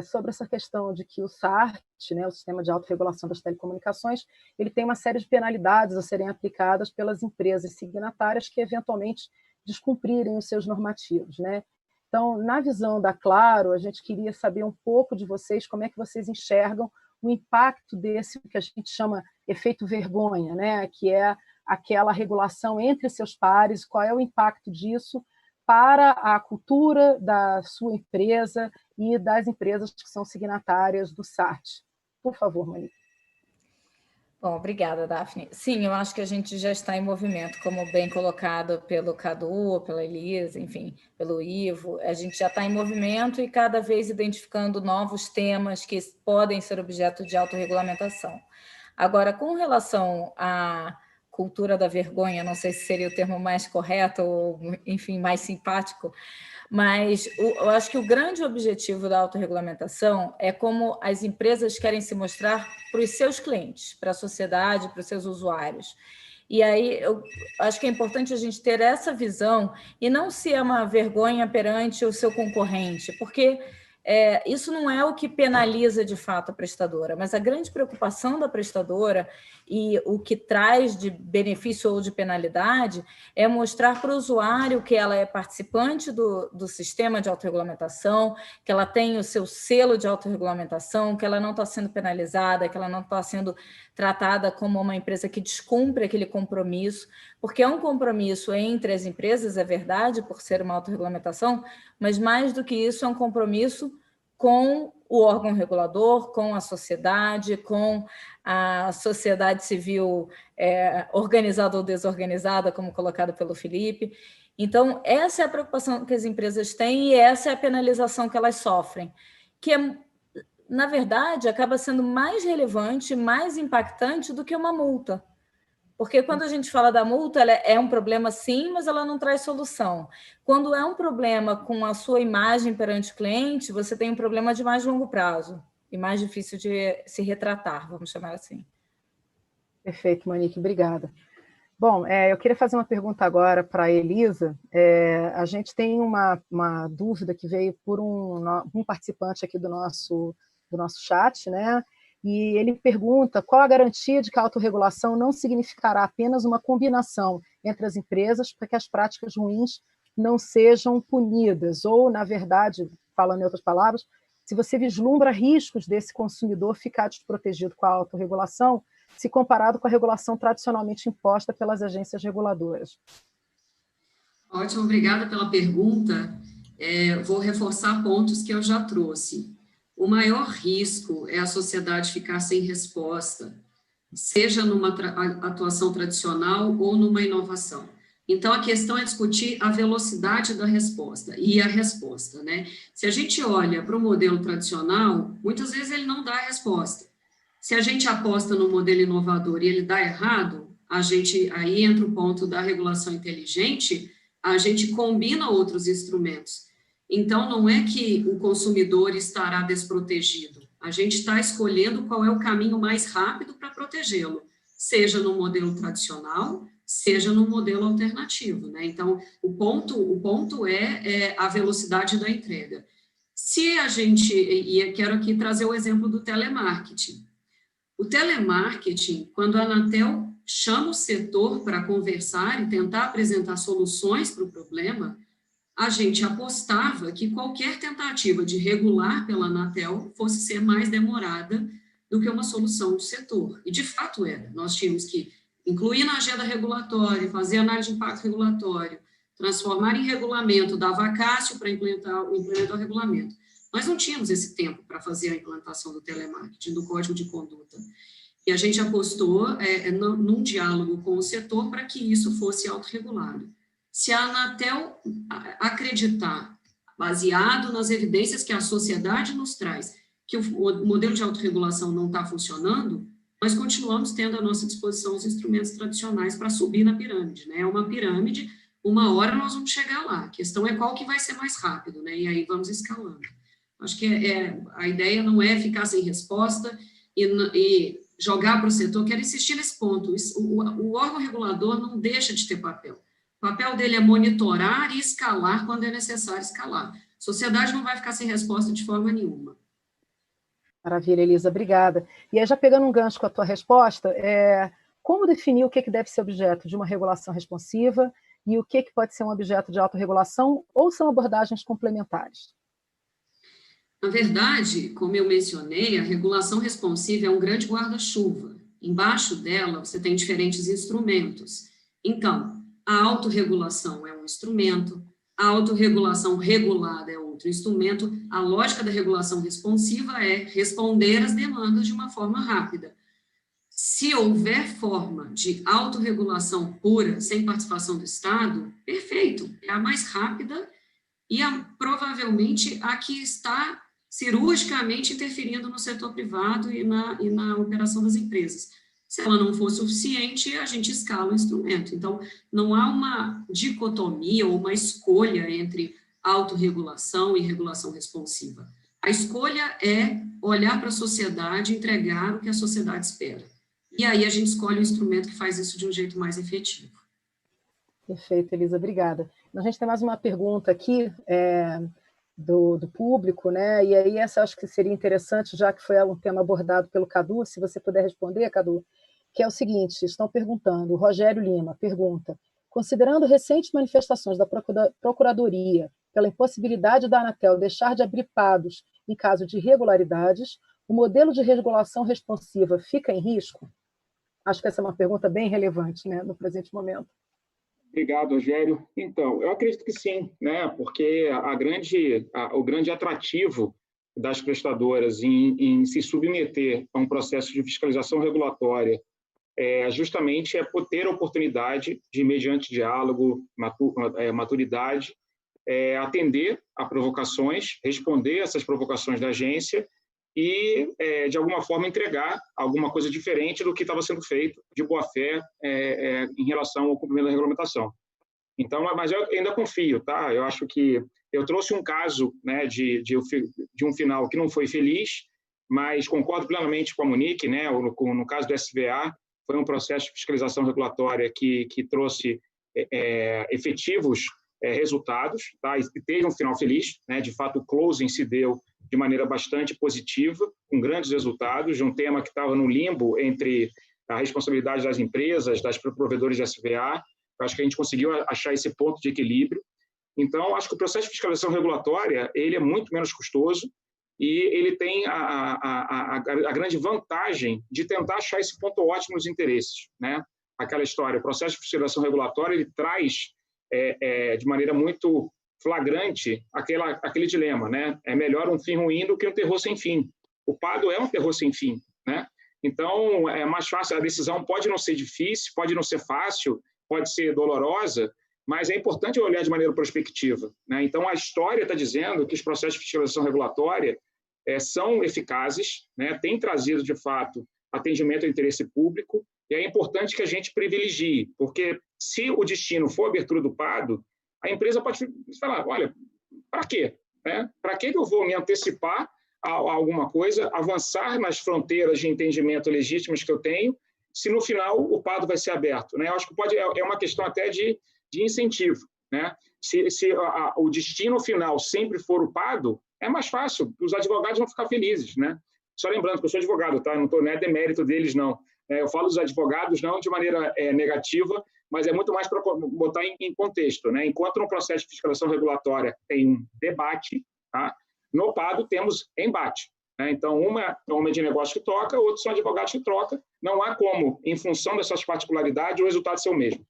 sobre essa questão de que o SART, né, o Sistema de Autorregulação das Telecomunicações, ele tem uma série de penalidades a serem aplicadas pelas empresas signatárias que, eventualmente, descumprirem os seus normativos, né? Então, na visão da Claro, a gente queria saber um pouco de vocês, como é que vocês enxergam o impacto desse que a gente chama efeito vergonha, né? Que é aquela regulação entre seus pares, qual é o impacto disso para a cultura da sua empresa e das empresas que são signatárias do SART. Por favor, Monique. Bom, obrigada, Daphne. Sim, eu acho que a gente já está em movimento, como bem colocado pelo Cadu, pela Elisa, enfim, pelo Ivo. A gente já está em movimento e cada vez identificando novos temas que podem ser objeto de autorregulamentação. Agora, com relação à cultura da vergonha, não sei se seria o termo mais correto ou, enfim, mais simpático, mas eu acho que o grande objetivo da autorregulamentação é como as empresas querem se mostrar para os seus clientes, para a sociedade, para os seus usuários. E aí eu acho que é importante a gente ter essa visão e não ser uma vergonha perante o seu concorrente, porque isso não é o que penaliza de fato a prestadora, mas a grande preocupação da prestadora e o que traz de benefício ou de penalidade é mostrar para o usuário que ela é participante do sistema de autorregulamentação, que ela tem o seu selo de autorregulamentação, que ela não está sendo penalizada, que ela não está sendo tratada como uma empresa que descumpre aquele compromisso, porque é um compromisso entre as empresas, é verdade, por ser uma autorregulamentação, mas mais do que isso é um compromisso com o órgão regulador, com a sociedade civil organizada ou desorganizada, como colocado pelo Felipe. Então, essa é a preocupação que as empresas têm e essa é a penalização que elas sofrem, que na verdade, acaba sendo mais relevante, mais impactante do que uma multa. Porque quando a gente fala da multa, ela é um problema sim, mas ela não traz solução. Quando é um problema com a sua imagem perante o cliente, você tem um problema de mais longo prazo e mais difícil de se retratar, vamos chamar assim. Perfeito, Monique, obrigada. Bom, eu queria fazer uma pergunta agora para a Elisa. A gente tem uma dúvida que veio por um participante aqui do nosso chat, né? E ele pergunta qual a garantia de que a autorregulação não significará apenas uma combinação entre as empresas para que as práticas ruins não sejam punidas, ou, na verdade, falando em outras palavras, se você vislumbra riscos desse consumidor ficar desprotegido com a autorregulação, se comparado com a regulação tradicionalmente imposta pelas agências reguladoras. Ótimo, obrigada pela pergunta. Vou reforçar pontos que eu já trouxe. O maior risco é a sociedade ficar sem resposta, seja numa atuação tradicional ou numa inovação. Então, a questão é discutir a velocidade da resposta e a resposta, né? Se a gente olha para o modelo tradicional, muitas vezes ele não dá a resposta. Se a gente aposta no modelo inovador e ele dá errado, aí entra o ponto da regulação inteligente, a gente combina outros instrumentos. Então, não é que o consumidor estará desprotegido. A gente está escolhendo qual é o caminho mais rápido para protegê-lo, seja no modelo tradicional, seja no modelo alternativo, né? Então, o ponto é a velocidade da entrega. Se a gente, e quero aqui trazer o exemplo do telemarketing. O telemarketing, quando a Anatel chama o setor para conversar e tentar apresentar soluções para o problema, a gente apostava que qualquer tentativa de regular pela Anatel fosse ser mais demorada do que uma solução do setor. E, de fato, era. Nós tínhamos que incluir na agenda regulatória, fazer análise de impacto regulatório, transformar em regulamento, dar vacácio para implementar o regulamento. Nós não tínhamos esse tempo para fazer a implantação do telemarketing, do código de conduta. E a gente apostou num diálogo com o setor para que isso fosse autorregulado. Se a Anatel acreditar, baseado nas evidências que a sociedade nos traz, que o modelo de autorregulação não está funcionando, nós continuamos tendo à nossa disposição os instrumentos tradicionais para subir na pirâmide, né? É uma pirâmide, uma hora nós vamos chegar lá. A questão é qual que vai ser mais rápido, né? E aí vamos escalando. Acho que a ideia não é ficar sem resposta e jogar para o setor. Quero insistir nesse ponto. O órgão regulador não deixa de ter papel. O papel dele é monitorar e escalar quando é necessário escalar. A sociedade não vai ficar sem resposta de forma nenhuma. Maravilha, Elisa, obrigada. E aí, já pegando um gancho com a tua resposta, como definir o que deve ser objeto de uma regulação responsiva e o que pode ser um objeto de autorregulação ou são abordagens complementares? Na verdade, como eu mencionei, a regulação responsiva é um grande guarda-chuva. Embaixo dela, você tem diferentes instrumentos. Então, a autorregulação é um instrumento, a autorregulação regulada é outro instrumento. A lógica da regulação responsiva é responder às demandas de uma forma rápida. Se houver forma de autorregulação pura, sem participação do Estado, perfeito, é a mais rápida e provavelmente a que está cirurgicamente interferindo no setor privado e na operação das empresas. Se ela não for suficiente, a gente escala o instrumento. Então, não há uma dicotomia ou uma escolha entre autorregulação e regulação responsiva. A escolha é olhar para a sociedade e entregar o que a sociedade espera. E aí a gente escolhe um instrumento que faz isso de um jeito mais efetivo. Perfeito, Elisa, obrigada. A gente tem mais uma pergunta aqui do público, né? E aí essa acho que seria interessante, já que foi um tema abordado pelo Cadu, se você puder responder, Cadu, que é o seguinte, estão perguntando, o Rogério Lima pergunta, considerando recentes manifestações da Procuradoria pela impossibilidade da Anatel deixar de abrir PADOs em caso de irregularidades, o modelo de regulação responsiva fica em risco? Acho que essa é uma pergunta bem relevante, né, no presente momento. Obrigado, Rogério. Então, eu acredito que sim, né? Porque o grande atrativo das prestadoras em se submeter a um processo de fiscalização regulatória justamente ter a oportunidade de, mediante diálogo, maturidade, atender a provocações, responder essas provocações da agência e, de alguma forma, entregar alguma coisa diferente do que estava sendo feito de boa-fé em relação ao cumprimento da regulamentação. Então, mas eu ainda confio, tá? Eu acho que eu trouxe um caso, né, de um final que não foi feliz, mas concordo plenamente com a Monique, né? No caso do SVA, foi um processo de fiscalização regulatória que trouxe efetivos resultados, tá? E teve um final feliz, né? De fato, o closing se deu de maneira bastante positiva, com grandes resultados, de um tema que estava no limbo entre a responsabilidade das empresas, das provedores de SVA. Eu acho que a gente conseguiu achar esse ponto de equilíbrio. Então, acho que o processo de fiscalização regulatória ele é muito menos custoso e ele tem a grande vantagem de tentar achar esse ponto ótimo nos interesses, né? Aquela história, o processo de fiscalização regulatória ele traz de maneira muito flagrante aquele dilema, né? É melhor um fim ruim do que um terror sem fim. O PADO é um terror sem fim, né? Então, é mais fácil, a decisão pode não ser difícil, pode não ser fácil, pode ser dolorosa, mas é importante olhar de maneira prospectiva, né? Então, a história está dizendo que os processos de fiscalização regulatória são eficazes, né? Tem trazido, de fato, atendimento ao interesse público, e é importante que a gente privilegie, porque se o destino for a abertura do PADO, a empresa pode falar, olha, para quê? Para que eu vou me antecipar a alguma coisa, avançar nas fronteiras de entendimento legítimas que eu tenho, se no final o PADO vai ser aberto, né? Eu acho que é uma questão até de incentivo, né? Se o destino final sempre for o PADO, é mais fácil, os advogados vão ficar felizes, né? Só lembrando que eu sou advogado, tá? Eu não estou demérito deles, não. Eu falo dos advogados não de maneira negativa, mas é muito mais para botar em contexto, né? Enquanto no processo de fiscalização regulatória tem um debate, tá? No PADO temos embate. né? Então, uma é um homem de negócio que troca, outros são advogados que trocam. Não há como, em função dessas particularidades, o resultado ser o mesmo.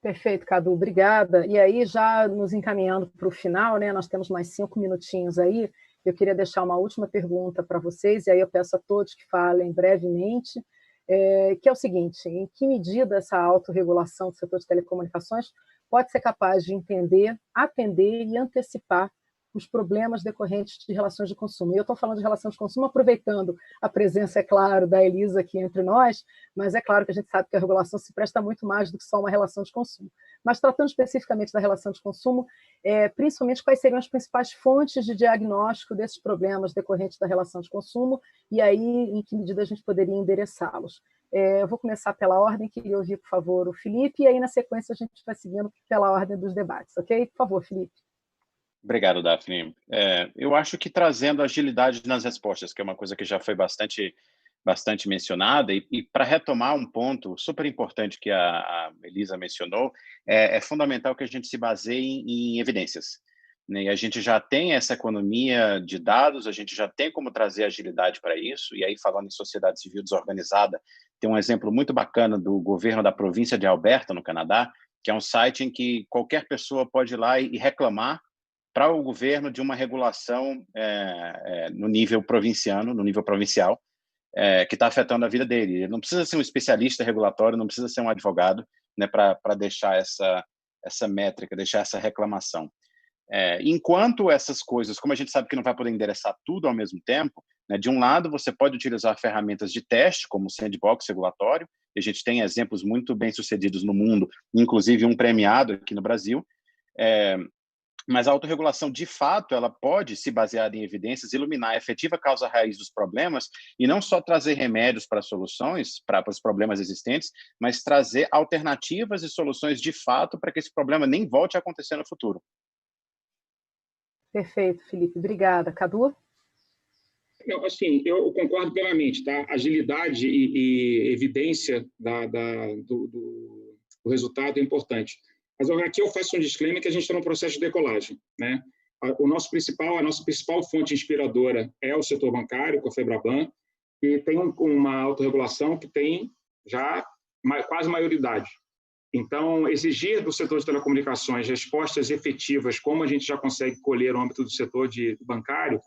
Perfeito, Cadu, obrigada. E aí, já nos encaminhando para o final, né, nós temos mais 5 minutinhos aí, eu queria deixar uma última pergunta para vocês, e aí eu peço a todos que falem brevemente, que é o seguinte: em que medida essa autorregulação do setor de telecomunicações pode ser capaz de entender, atender e antecipar os problemas decorrentes de relações de consumo? E eu estou falando de relações de consumo aproveitando a presença, é claro, da Elisa aqui entre nós, mas é claro que a gente sabe que a regulação se presta muito mais do que só uma relação de consumo. Mas tratando especificamente da relação de consumo, principalmente quais seriam as principais fontes de diagnóstico desses problemas decorrentes da relação de consumo e aí em que medida a gente poderia endereçá-los. Eu vou começar pela ordem, queria ouvir, por favor, o Felipe, e aí na sequência a gente vai seguindo pela ordem dos debates, ok? Por favor, Felipe. Obrigado, Daphne. Eu acho que trazendo agilidade nas respostas, que é uma coisa que já foi bastante mencionada, e para retomar um ponto super importante que a Elisa mencionou, é fundamental que a gente se baseie em evidências, né? E a gente já tem essa economia de dados, a gente já tem como trazer agilidade para isso, e aí falando em sociedade civil desorganizada, tem um exemplo muito bacana do governo da província de Alberta, no Canadá, que é um site em que qualquer pessoa pode ir lá e reclamar para o governo de uma regulação no nível provincial, que está afetando a vida dele. Ele não precisa ser um especialista regulatório, não precisa ser um advogado, né, para deixar essa métrica, deixar essa reclamação. Enquanto essas coisas, como a gente sabe que não vai poder endereçar tudo ao mesmo tempo, né, de um lado você pode utilizar ferramentas de teste, como o sandbox regulatório, e a gente tem exemplos muito bem-sucedidos no mundo, inclusive um premiado aqui no Brasil, mas a autorregulação, de fato, ela pode, se basear em evidências, iluminar a efetiva causa raiz dos problemas e não só trazer remédios para soluções, para os problemas existentes, mas trazer alternativas e soluções de fato para que esse problema nem volte a acontecer no futuro. Perfeito, Felipe. Obrigada. Cadu? Não, assim, eu concordo plenamente, tá? Agilidade e evidência do resultado é importante. Mas aqui eu faço um disclaimer que a gente está num processo de decolagem, né? A nossa principal fonte inspiradora é o setor bancário, com a FEBRABAN, que tem uma autorregulação que tem já quase maioridade. Então, exigir do setor de telecomunicações respostas efetivas, como a gente já consegue colher no âmbito do setor bancário,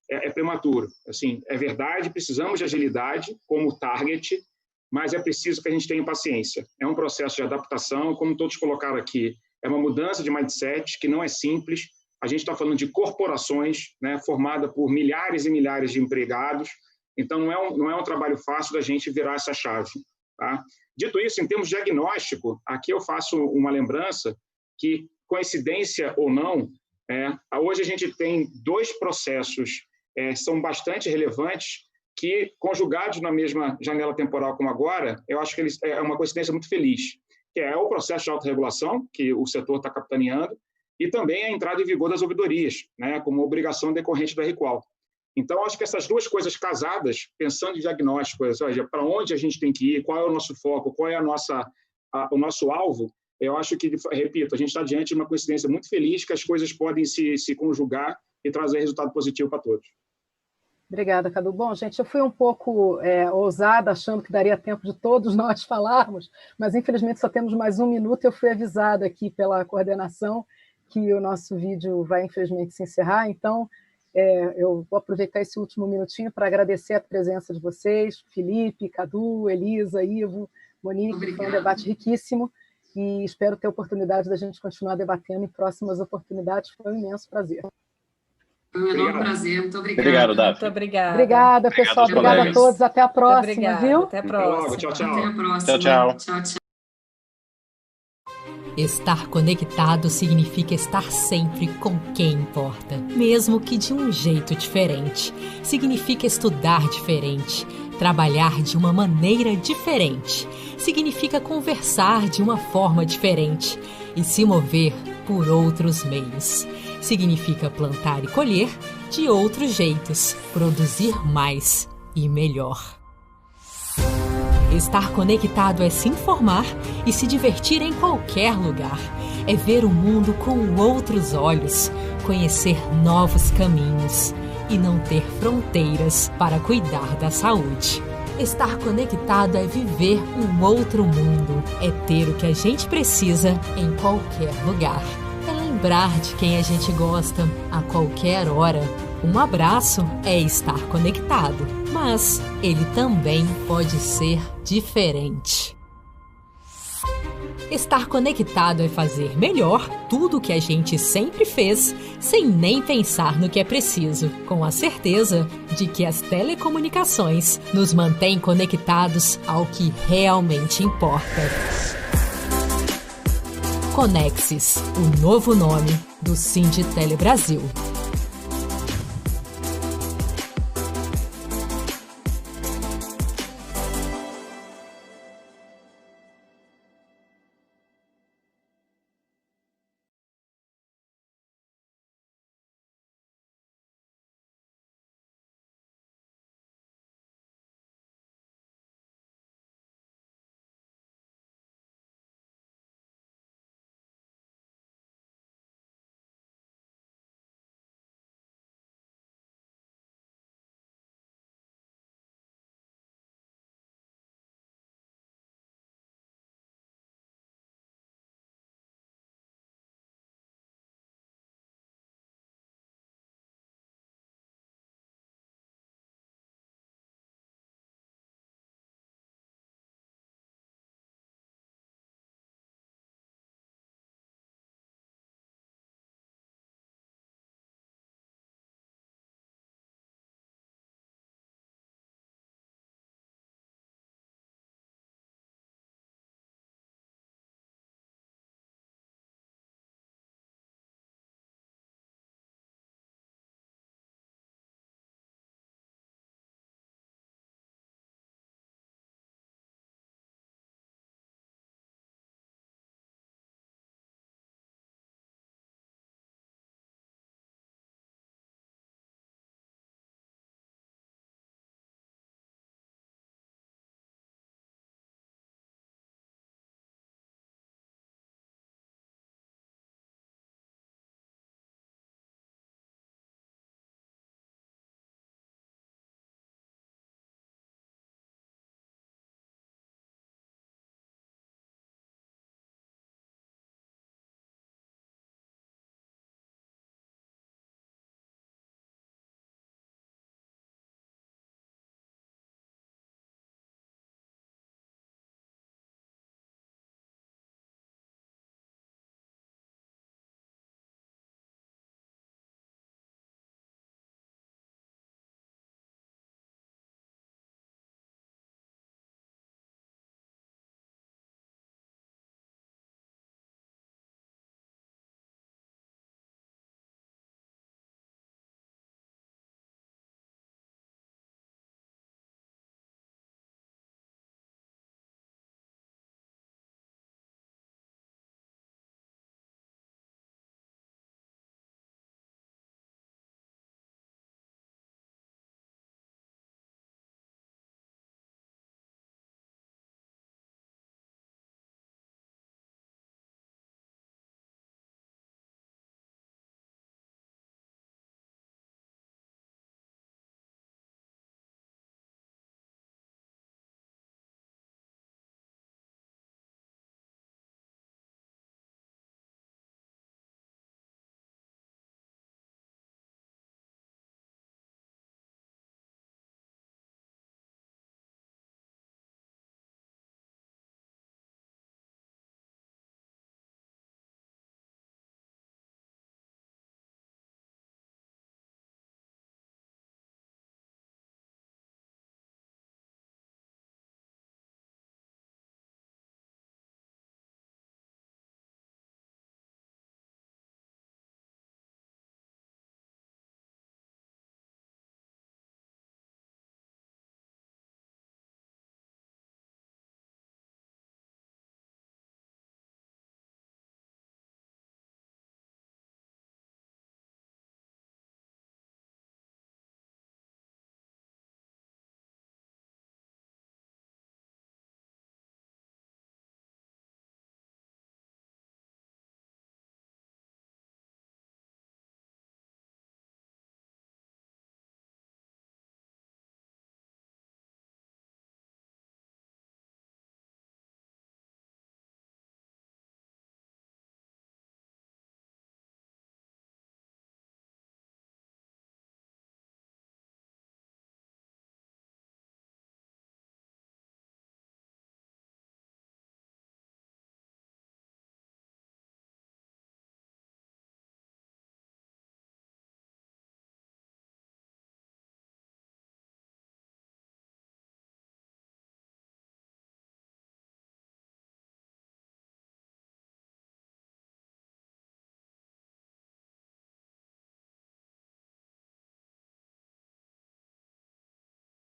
é prematuro. Assim, é verdade, precisamos de agilidade como target, mas é preciso que a gente tenha paciência. É um processo de adaptação, como todos colocaram aqui, é uma mudança de mindset que não é simples. A gente está falando de corporações, né, formada por milhares e milhares de empregados, então não é um trabalho fácil da gente virar essa chave, tá? Dito isso, em termos de diagnóstico, aqui eu faço uma lembrança que, coincidência ou não, hoje a gente tem 2 processos, são bastante relevantes, que, conjugados na mesma janela temporal como agora, eu acho que é uma coincidência muito feliz, que é o processo de autorregulação, que o setor está capitaneando, e também a entrada em vigor das ouvidorias, né, como obrigação decorrente da REQUAL. Então, acho que essas 2 coisas casadas, pensando em diagnóstico, ou seja, para onde a gente tem que ir, qual é o nosso foco, qual é o nosso alvo, eu acho que, repito, a gente está diante de uma coincidência muito feliz que as coisas podem se conjugar e trazer resultado positivo para todos. Obrigada, Cadu. Bom, gente, eu fui um pouco ousada, achando que daria tempo de todos nós falarmos, mas infelizmente só temos mais 1 minuto e eu fui avisada aqui pela coordenação que o nosso vídeo vai infelizmente se encerrar, então eu vou aproveitar esse último minutinho para agradecer a presença de vocês, Felipe, Cadu, Elisa, Ivo, Monique. Obrigada. Foi um debate riquíssimo e espero ter a oportunidade da gente continuar debatendo em próximas oportunidades. Foi um imenso prazer. Foi um enorme prazer, muito obrigada. Obrigado, Daphne. Muito obrigada. Obrigada, pessoal. Obrigada a todos. Até a próxima, viu? Até a próxima. Tchau, tchau. Até a próxima. Tchau, tchau. Tchau, tchau. Estar conectado significa estar sempre com quem importa, mesmo que de um jeito diferente. Significa estudar diferente, trabalhar de uma maneira diferente. Significa conversar de uma forma diferente e se mover por outros meios. Significa plantar e colher de outros jeitos, produzir mais e melhor. Estar conectado é se informar e se divertir em qualquer lugar. É ver o mundo com outros olhos, conhecer novos caminhos. e não ter fronteiras para cuidar da saúde. Estar conectado é viver um outro mundo, é ter o que a gente precisa em qualquer lugar. É lembrar de quem a gente gosta a qualquer hora. Um abraço é estar conectado, mas ele também pode ser diferente. Estar conectado é fazer melhor tudo o que a gente sempre fez, sem nem pensar no que é preciso, com a certeza de que as telecomunicações nos mantêm conectados ao que realmente importa. Conexis, o novo nome do Sinditele Brasil.